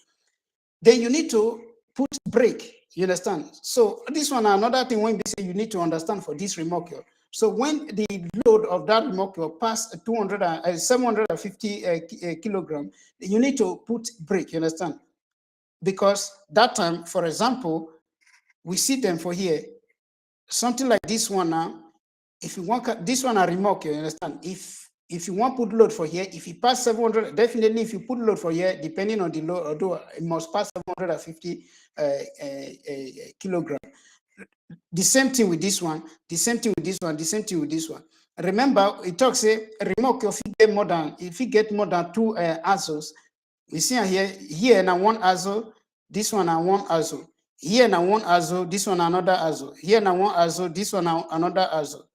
then you need to put brake. You understand? So this one another thing when they say you need to understand for this remorque. So when the load of that remorque pass 750 kilogram, you need to put brake. You understand? Because that time, for example, we see them for here, something like this one now. If you want this one a remorque, you understand? If you want put load for here, if you pass 700, definitely if you put load for here, depending on the load, although it must pass 750 kilogram. The same thing with this one, the same thing with this one, the same thing with this one. Remember, it talks say remorque if you get more than 2 axles. We see here now one axle, this one and one axle. Here now one axle, this one another axle. Here now one axle, this one another axle.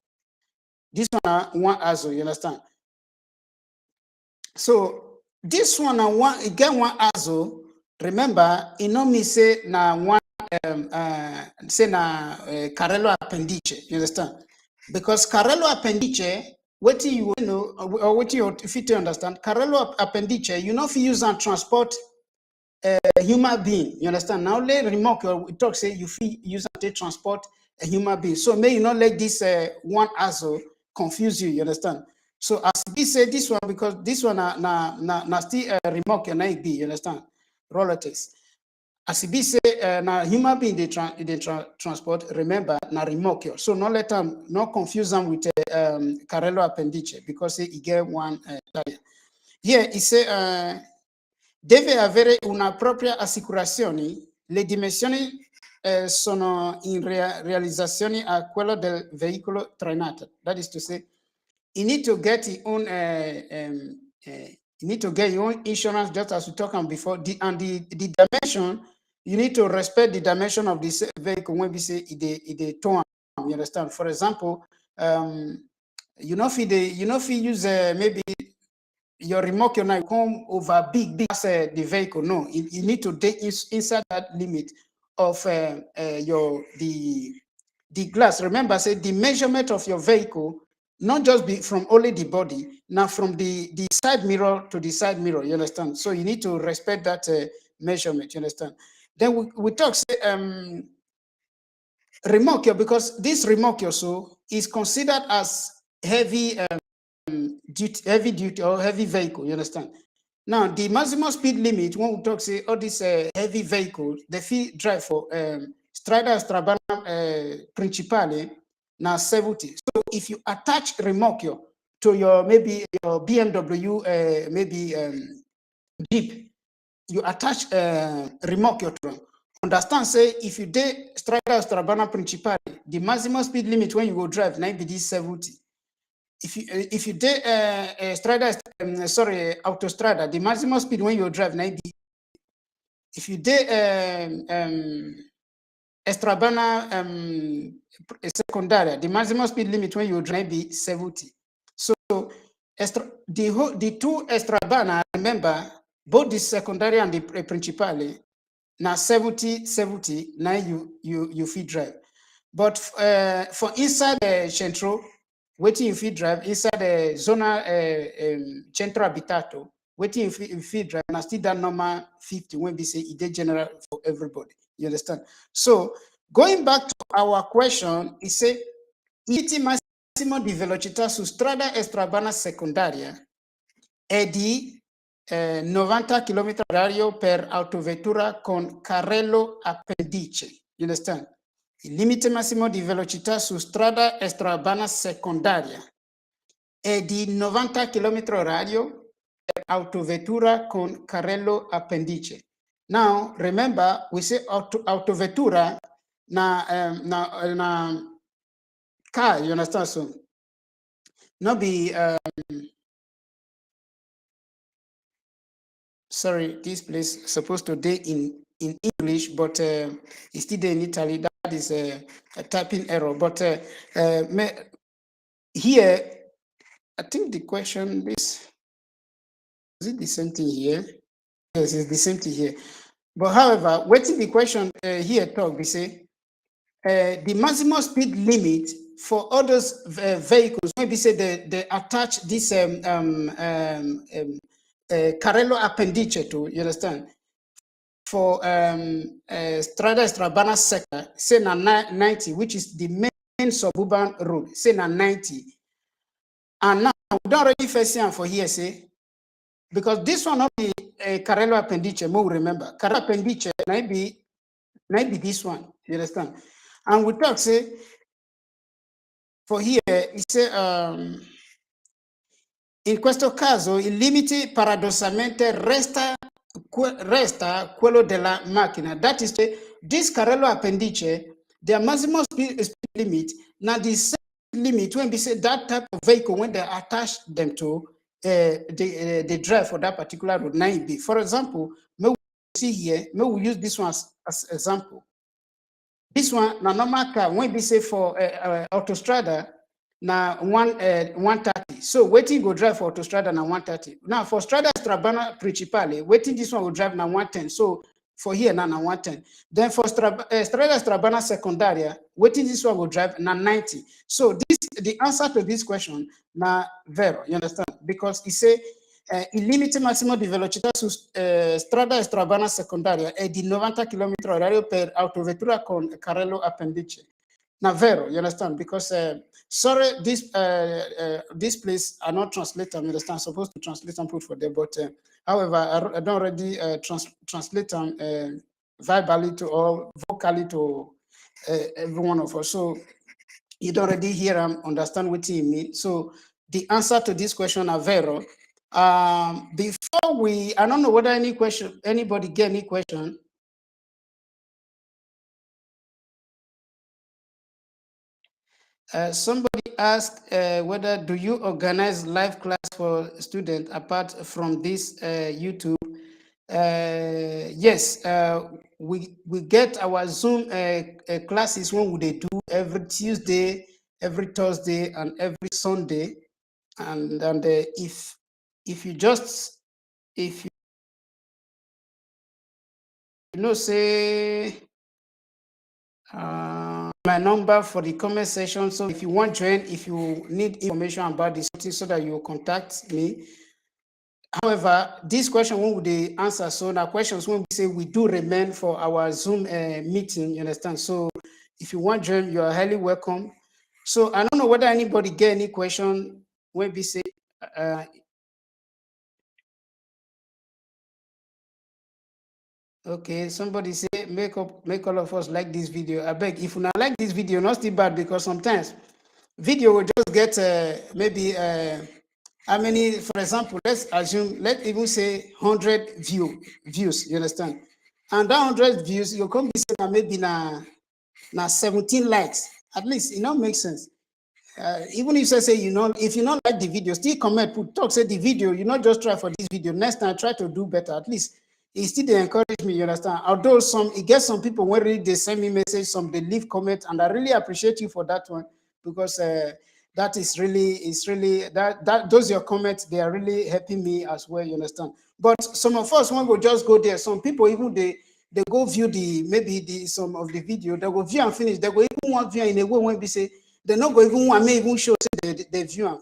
This one one axle, you understand? So this one and one again one also remember it no me say na one say na Carello appendice, you understand? Because Carello appendice, what you know or what you fit to understand, Carello appendice, you know if you use and transport a human being, you understand? Now let remark we talk say you feel use and transport a human being. So may you not let this one also confuse you, you understand? So as we say this one, because this one na still remark and I be, you understand? Relatives. As we say na human being they transport, remember na remark. So not let them not confuse them with Carello appendice because he get one here he say deve avere una propria assicurazione, le dimensioni sono in realizzazione a quello del veicolo trainato. That is to say, you need to get your own you need to get your own insurance just as we talked about before. The dimension, you need to respect the dimension of this vehicle when we say it tone. You understand? For example, you know if you use maybe your remorque now come over big as the vehicle. No, you need to take inside that limit of your the glass. Remember, say the measurement of your vehicle not just be from only the body, now from the side mirror to the side mirror. You understand? So you need to respect that measurement. You understand? Then we talk say remorque, because this remorque also is considered as heavy heavy duty or heavy vehicle, you understand? Now, the maximum speed limit, when we talk, say, all these heavy vehicles, they feel drive for Strada Strabana Principale, now 70. So if you attach remorque to your, maybe your BMW, maybe Jeep, you attach remorque to them. Understand, say, if you did Strada Strabana Principale, the maximum speed limit when you go drive, now be this 70. If you did Strada, sorry, Autostrada, the maximum speed when you drive 90. If you did Estrabana Secundaria, the maximum speed limit when you drive be 70. So the two Estrabana, remember, both the Secundaria and the Principale, now 70, now you feed drive. But for inside the centro, waiting if you drive inside the zona centro abitato, waiting if you drive, and still that number 50 when we say it general for everybody. You understand? So going back to our question, it say il massimo di velocità su strada extraurbana secondaria è di 90 km/h per autovettura con carrello appendice. You understand? Il limite massimo di velocità su strada extraurbana secondaria è di 90 km/h per autovettura con carrello appendice. Now, remember, we say autovettura na car, you understand? So, not be, sorry, this place is supposed to be in English, but it's still in Italy. That is a typing error. But here, I think the question is it the same thing here? Yes, it's the same thing here. But however, waiting the question here talk, we say the maximum speed limit for all those vehicles, maybe say they attach this Carrello appendice to, you understand? For Strada Strabana sector, say na 90, which is the main suburban road, say na 90. And now we don't already first see for here, say, because this one not be a Carrello appendice, more remember. Carrello appendice might be this one, you understand? And we talk, say, for here, it say, in questo caso il limite paradossalmente resta quello della macchina. That is, this Carrello appendice, their maximum speed limit, now the same limit when we say that type of vehicle, when they attach them to the drive for that particular road, 9B. For example, may we see here, may we use this one as example. This one, na normal car, when we say for autostrada, Now 130. So waiting go drive for Autostrada now 130. Now for Strada Strabana Principale, waiting this one will drive now 110. So for here now 110. Then for Strada Strabana Secundaria, waiting this one will drive now 90. So this the answer to this question now vero, you understand? Because it say il limite massimo di velocità su strada Strabana Secondaria è di 90 km orario per autovettura con carrello appendice. Now, vero, you understand? Because sorry, this place are not translated. You understand? Supposed to translate and put for there, but however, I don't already translate them verbally to or vocally to every one of us. So you don't already hear and understand what he means. So the answer to this question are vero. Before we, I don't know whether any question, anybody get any question. Somebody asked whether do you organize live class for students apart from this YouTube? Yes, we get our Zoom classes when they do every Tuesday, every Thursday, and every Sunday. And if you just if you know say my number for the comment section. So if you want to join, if you need information about this, so that you will contact me. However, this question when they answer, so now questions when we say we do remain for our Zoom meeting, you understand? So if you want to join, you are highly welcome. So I don't know whether anybody get any question when we say okay, somebody say make all of us like this video. I beg if you not like this video, not still bad because sometimes video will just get maybe how many, for example, let's assume, let's even say 100 views, you understand? And that 100 views, you come be saying maybe na 17 likes. At least it not make sense. Even if I say if you not like the video, still comment, put talk, say the video, you not just try for this video. Next time try to do better. At least it still they encourage me, you understand? Although it gets some people when really they send me message, some they leave comment, and I really appreciate you for that one because that is really that those your comments, they are really helping me as well, you understand? But some of us when we just go there, some people even they go view some of the video, they go view and finish, they go even want view in a way when we say they not go even want me even show say they view them.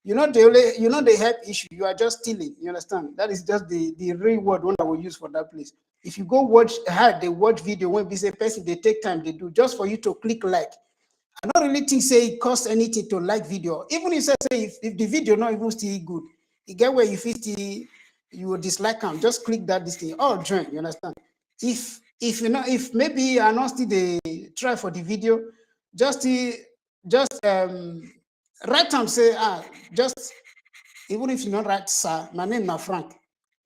The help issue. You are just stealing. You understand? That is just the real word one I will use for that place. If you go watch they watch video when we say person, they take time, they do just for you to click like. I don't really think say it costs anything to like video. Even if say if the video not even still good, you get where you feel still you will dislike them. Just click that this thing. Oh, join. You understand? If you know if maybe I not still they try for the video, just write and say just even if you not write sir, my name is Frank.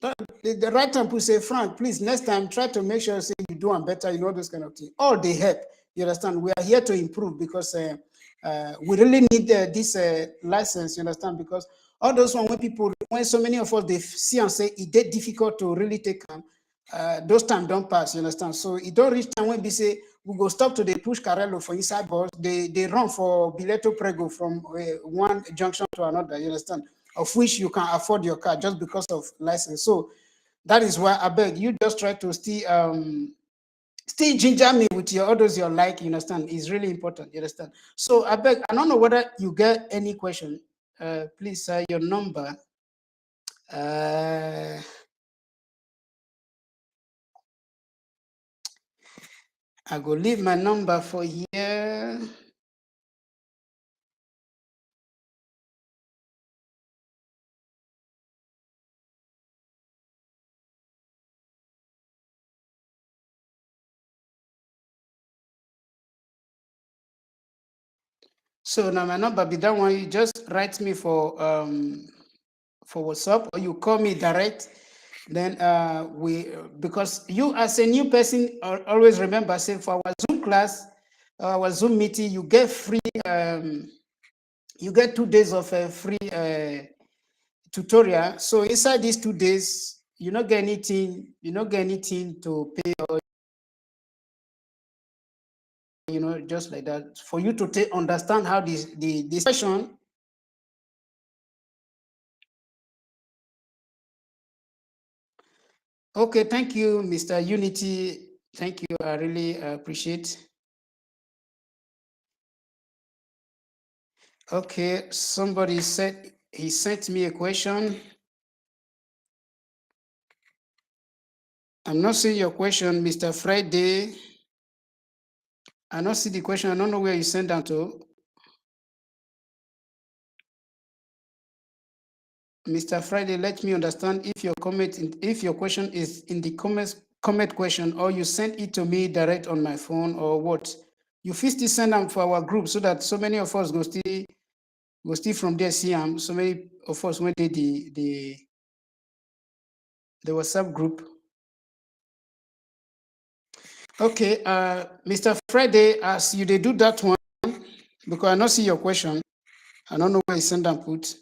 The right time to say, Frank, please, next time, try to make sure say you do and better, those kind of things. All they help, you understand? We are here to improve because we really need this license, you understand? Because all those when people, when so many of us, they see and say it is difficult to really take them, those time don't pass, you understand? So it don't reach time when we say, we go stop to the push Carello for inside bus, they run for Bileto Prego from one junction to another, you understand? Of which you can afford your car just because of license. So that is why I beg you just try to still ginger me with your orders your like, you understand? It's really important, you understand? So I beg, I don't know whether you get any question. Please, your number. I go leave my number for here. So now my number be that one. You just write me for WhatsApp or you call me direct. Then because you as a new person always remember say for our Zoom class, our Zoom meeting, you get free you get 2 days of a free tutorial. So inside these 2 days, you not get anything to pay or just like that, for you to understand how this question. Okay, thank you, Mr. Unity. Thank you. I really appreciate. Okay, somebody said he sent me a question. I'm not seeing your question, Mr. Friday. I don't see the question. I don't know where you sent that to. Mr. Friday, let me understand if your question is in the comment question, or you sent it to me direct on my phone, or what. You first send them for our group so that so many of us go still from there see them. So many of us went to the WhatsApp group. Okay, Mr. Friday, as you do that one, because I don't see your question. I don't know where you send and put.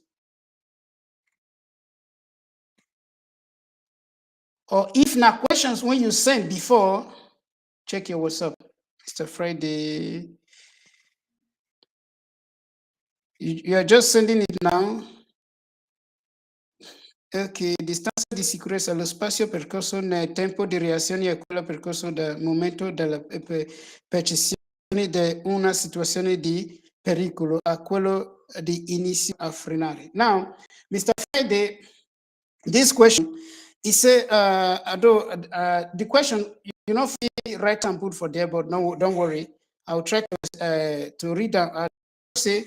Or if na questions when you send before, check your WhatsApp, Mr. Friday. You are just sending it now. Ok, distanza di sicurezza, lo spazio percorso nel tempo di reazione è quello percorso dal momento della percezione di una situazione di pericolo a quello di inizio a frenare. Now, Mr. Friday, this question, he said, the question, you know, write and put for there, but no, don't worry. I'll try to read out. Say,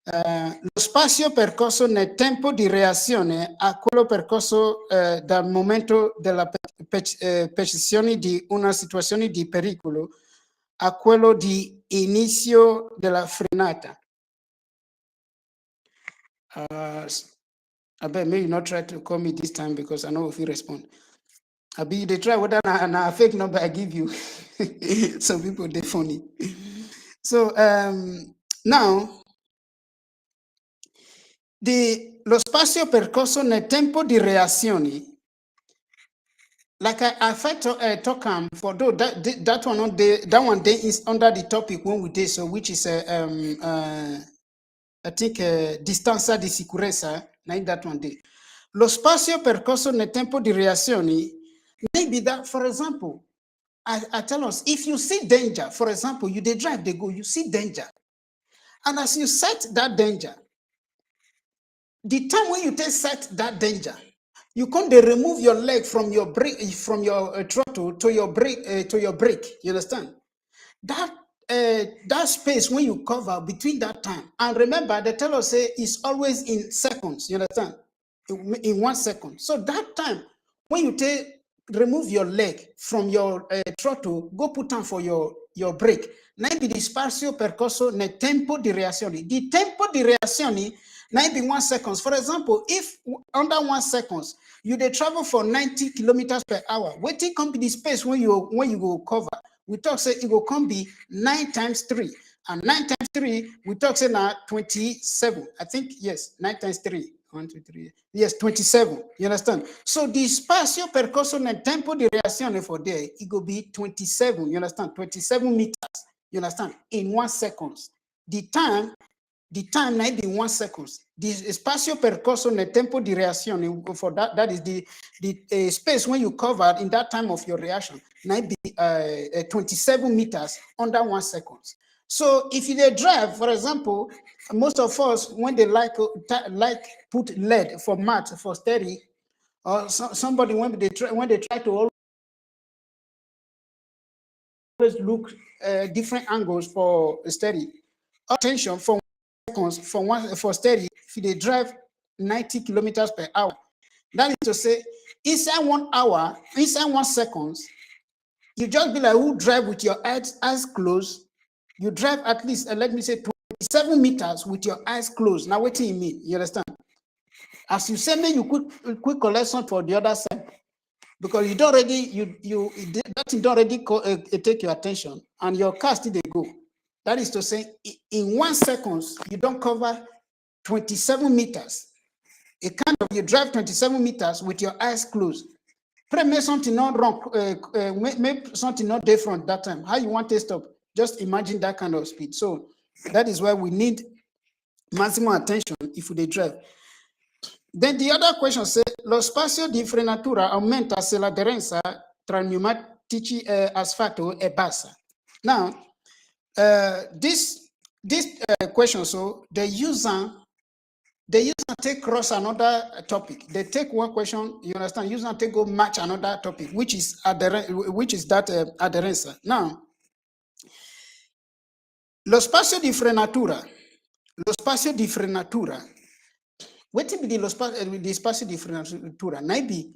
lo spazio percorso nel tempo di reazione a quello percorso dal momento della percezione di una situazione di pericolo a quello di inizio della frenata. I bet maybe not try to call me this time because I know if you respond. I be they try whether a fake number I give you. Some people they're funny. So now lo spazio percorso nel tempo di reazioni. Like I talk for though that one day is under the topic when we did so, which is I think distanza di sicurezza, like that one day. Lo spazio percorso nel tempo di reazioni, maybe that, for example, I tell us, if you see danger, for example, you they drive, they go, you see danger. And as you set that danger, the time when you set that danger, you can't remove your leg from your brake, from your throttle to your brake. You understand? That space when you cover between that time, and remember, the tell us say is always in seconds. You understand? In 1 second. So that time when you remove your leg from your throttle, go put on for your brake. Maybe the spazio percorso nel tempo di reazione. The tempo di reazione maybe 1 second. For example, if under 1 second you they travel for 90 kilometers per hour, waiting come be the space when you go cover. We talk say it will come be 9 times 3. And 9 times 3, we talk say now 27. I think, yes, 9 times 3. 1, 2, 3. Yes, 27. You understand? So the spazio percorso nel tempo di reazione for there, it will be 27. You understand? 27 meters. You understand? In 1 second. The time might be 1 second. The spazio percorso nel tempo di reazione, for that is the space when you covered in that time of your reaction, might be 27 meters under 1 second. So if you drive, for example, most of us, when they like put lead for mat for steady, or somebody when they try to always look different angles for steady, attention for for steady, if they drive 90 kilometers per hour, that is to say, inside 1 hour, inside 1 second, you just be like who drive with your eyes closed. You drive at least, let me say, 27 meters with your eyes closed. Now, what do you mean? You understand? As you say, you could quick collection for the other side, because you don't already that thing don't already take your attention, and your car still they go. That is to say, in 1 second, you don't cover 27 meters. A kind of you drive 27 meters with your eyes closed. Pray make something not wrong, make something not different that time. How you want to stop? Just imagine that kind of speed. So that is why we need maximum attention if we drive. Then the other question says, lo spazio di frenatura aumenta se l'aderenza tra pneumatici asfalto e bassa. Now, this question, so the user take cross another topic. They take one question, you understand? User take go match another topic, which is that adherenza. Now, lo spazio di frenatura. What be the spazio di frenatura? Maybe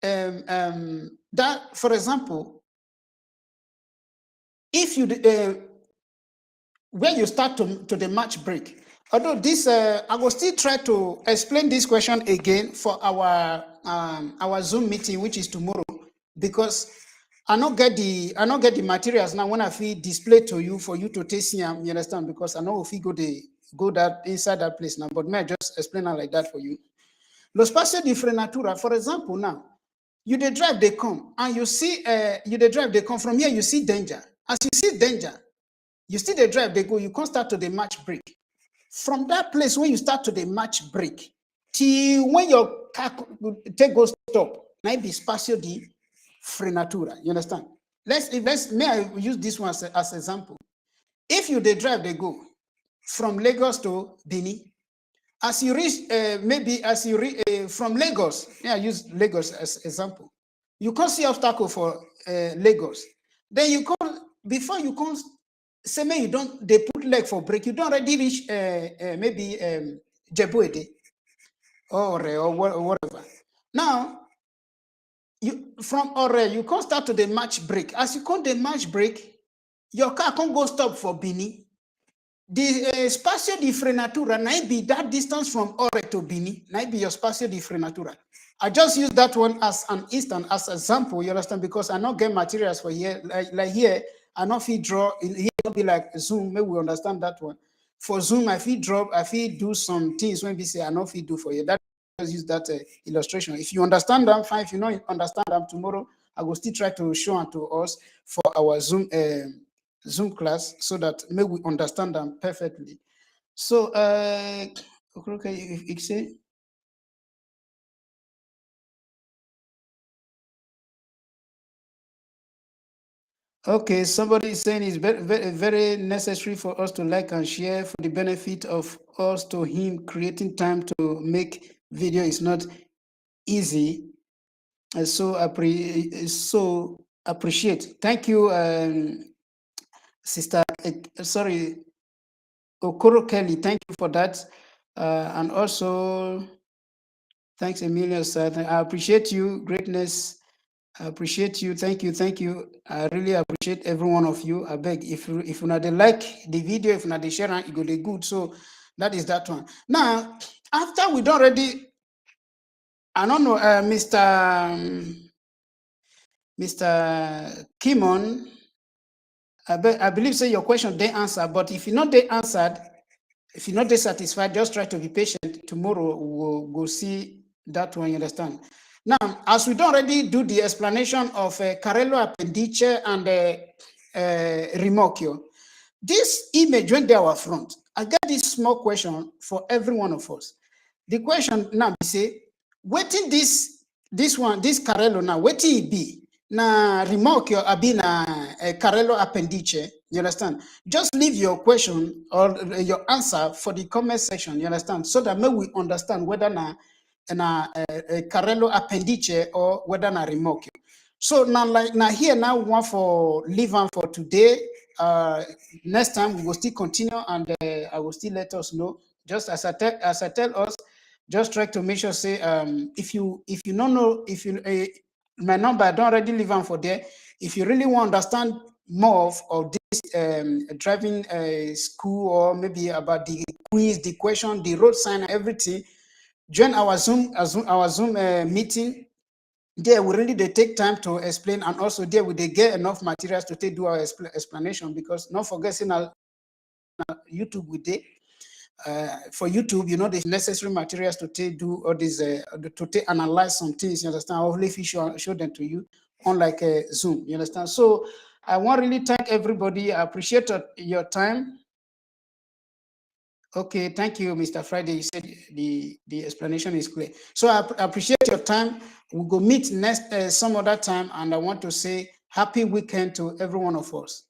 that, for example, if you where you start to the match break. Although this, I will still try to explain this question again for our Zoom meeting, which is tomorrow, because I not get the materials now when I feel display to you for you to taste them. You understand? Because I know if you go that inside that place now, but may I just explain it like that for you. Lo spazio di frenatura, for example, now you the drive they come and you see you the drive they come from here. You see danger. As you see danger, you see the drive they go. You can't start to the match break. From that place when you start to the match break till when your car take go stop, might be spazio di frenatura. You understand? May I use this one as example? If you the drive they go from Lagos to Benin, as you reach from Lagos, yeah, I use Lagos as example. You can't see obstacle for Lagos. Then you come before you come. Say, you don't, they put leg for break. You don't already reach maybe Jebuede or whatever. Now, you from Ore, you can't start to the match break. As you come the match break, your car can't go stop for Bini. The spazio di frenatura might be that distance from Ore to Bini, might be your spazio di frenatura. I just use that one as an instant, as an example, you understand, because I not get materials for here, like here, I not feel draw, here be like Zoom, maybe we understand that one. For Zoom, I feel drop, I feel do some things when we say I not feel do for you. That just use that illustration. If you understand them, fine. If you don't understand them tomorrow, I will still try to show them to us for our Zoom class so that maybe we understand them perfectly. So, okay, you say. Okay, somebody is saying it's very, very, very necessary for us to like and share for the benefit of us to him. Creating time to make video is not easy. So appreciate. Thank you, Sister. Sorry, Okoro Kelly. Thank you for that, and also thanks, Emilia. I appreciate you. Greatness. I appreciate you. Thank you. Thank you. I really appreciate every one of you. I beg, if you not like the video, if not the share, it go the good. So that is that one. Now, after we don't already, I don't know, Mr. Kimon, I believe say your question they answer, but if you not they answered, if you're not satisfied, just try to be patient. Tomorrow we'll go see that one, you understand? Now, as we don't already do the explanation of Carello Appendice and Rimocchio, this image when they are front, I got this small question for every one of us. The question now be say, waiting this Carello now, waiting it be na Rimocchio abi na Carello Appendice, you understand? Just leave your question or your answer for the comment section, you understand? So that maybe we understand whether na Carello Appendice or whether na Rimocchio. So now, like now here now we want for leave on for today. Next time we will still continue, and I will still let us know. Just as I tell us, just try to make sure say if you don't know, if you my number, I don't already leave on for there. If you really want to understand more of this driving school, or maybe about the quiz, the question, the road sign, everything, join our Zoom meeting. There we really they take time to explain, and also there we they get enough materials to do our explanation, because not forgetting our YouTube we did. For YouTube, you know, the necessary materials to do all these, to analyze some things, you understand? Hopefully, if you show them to you, unlike Zoom, you understand? So, I want to really thank everybody. I appreciate your time. Okay, thank you, Mr. Friday. You said the explanation is clear. So I appreciate your time. We'll go meet next some other time, and I want to say happy weekend to every one of us.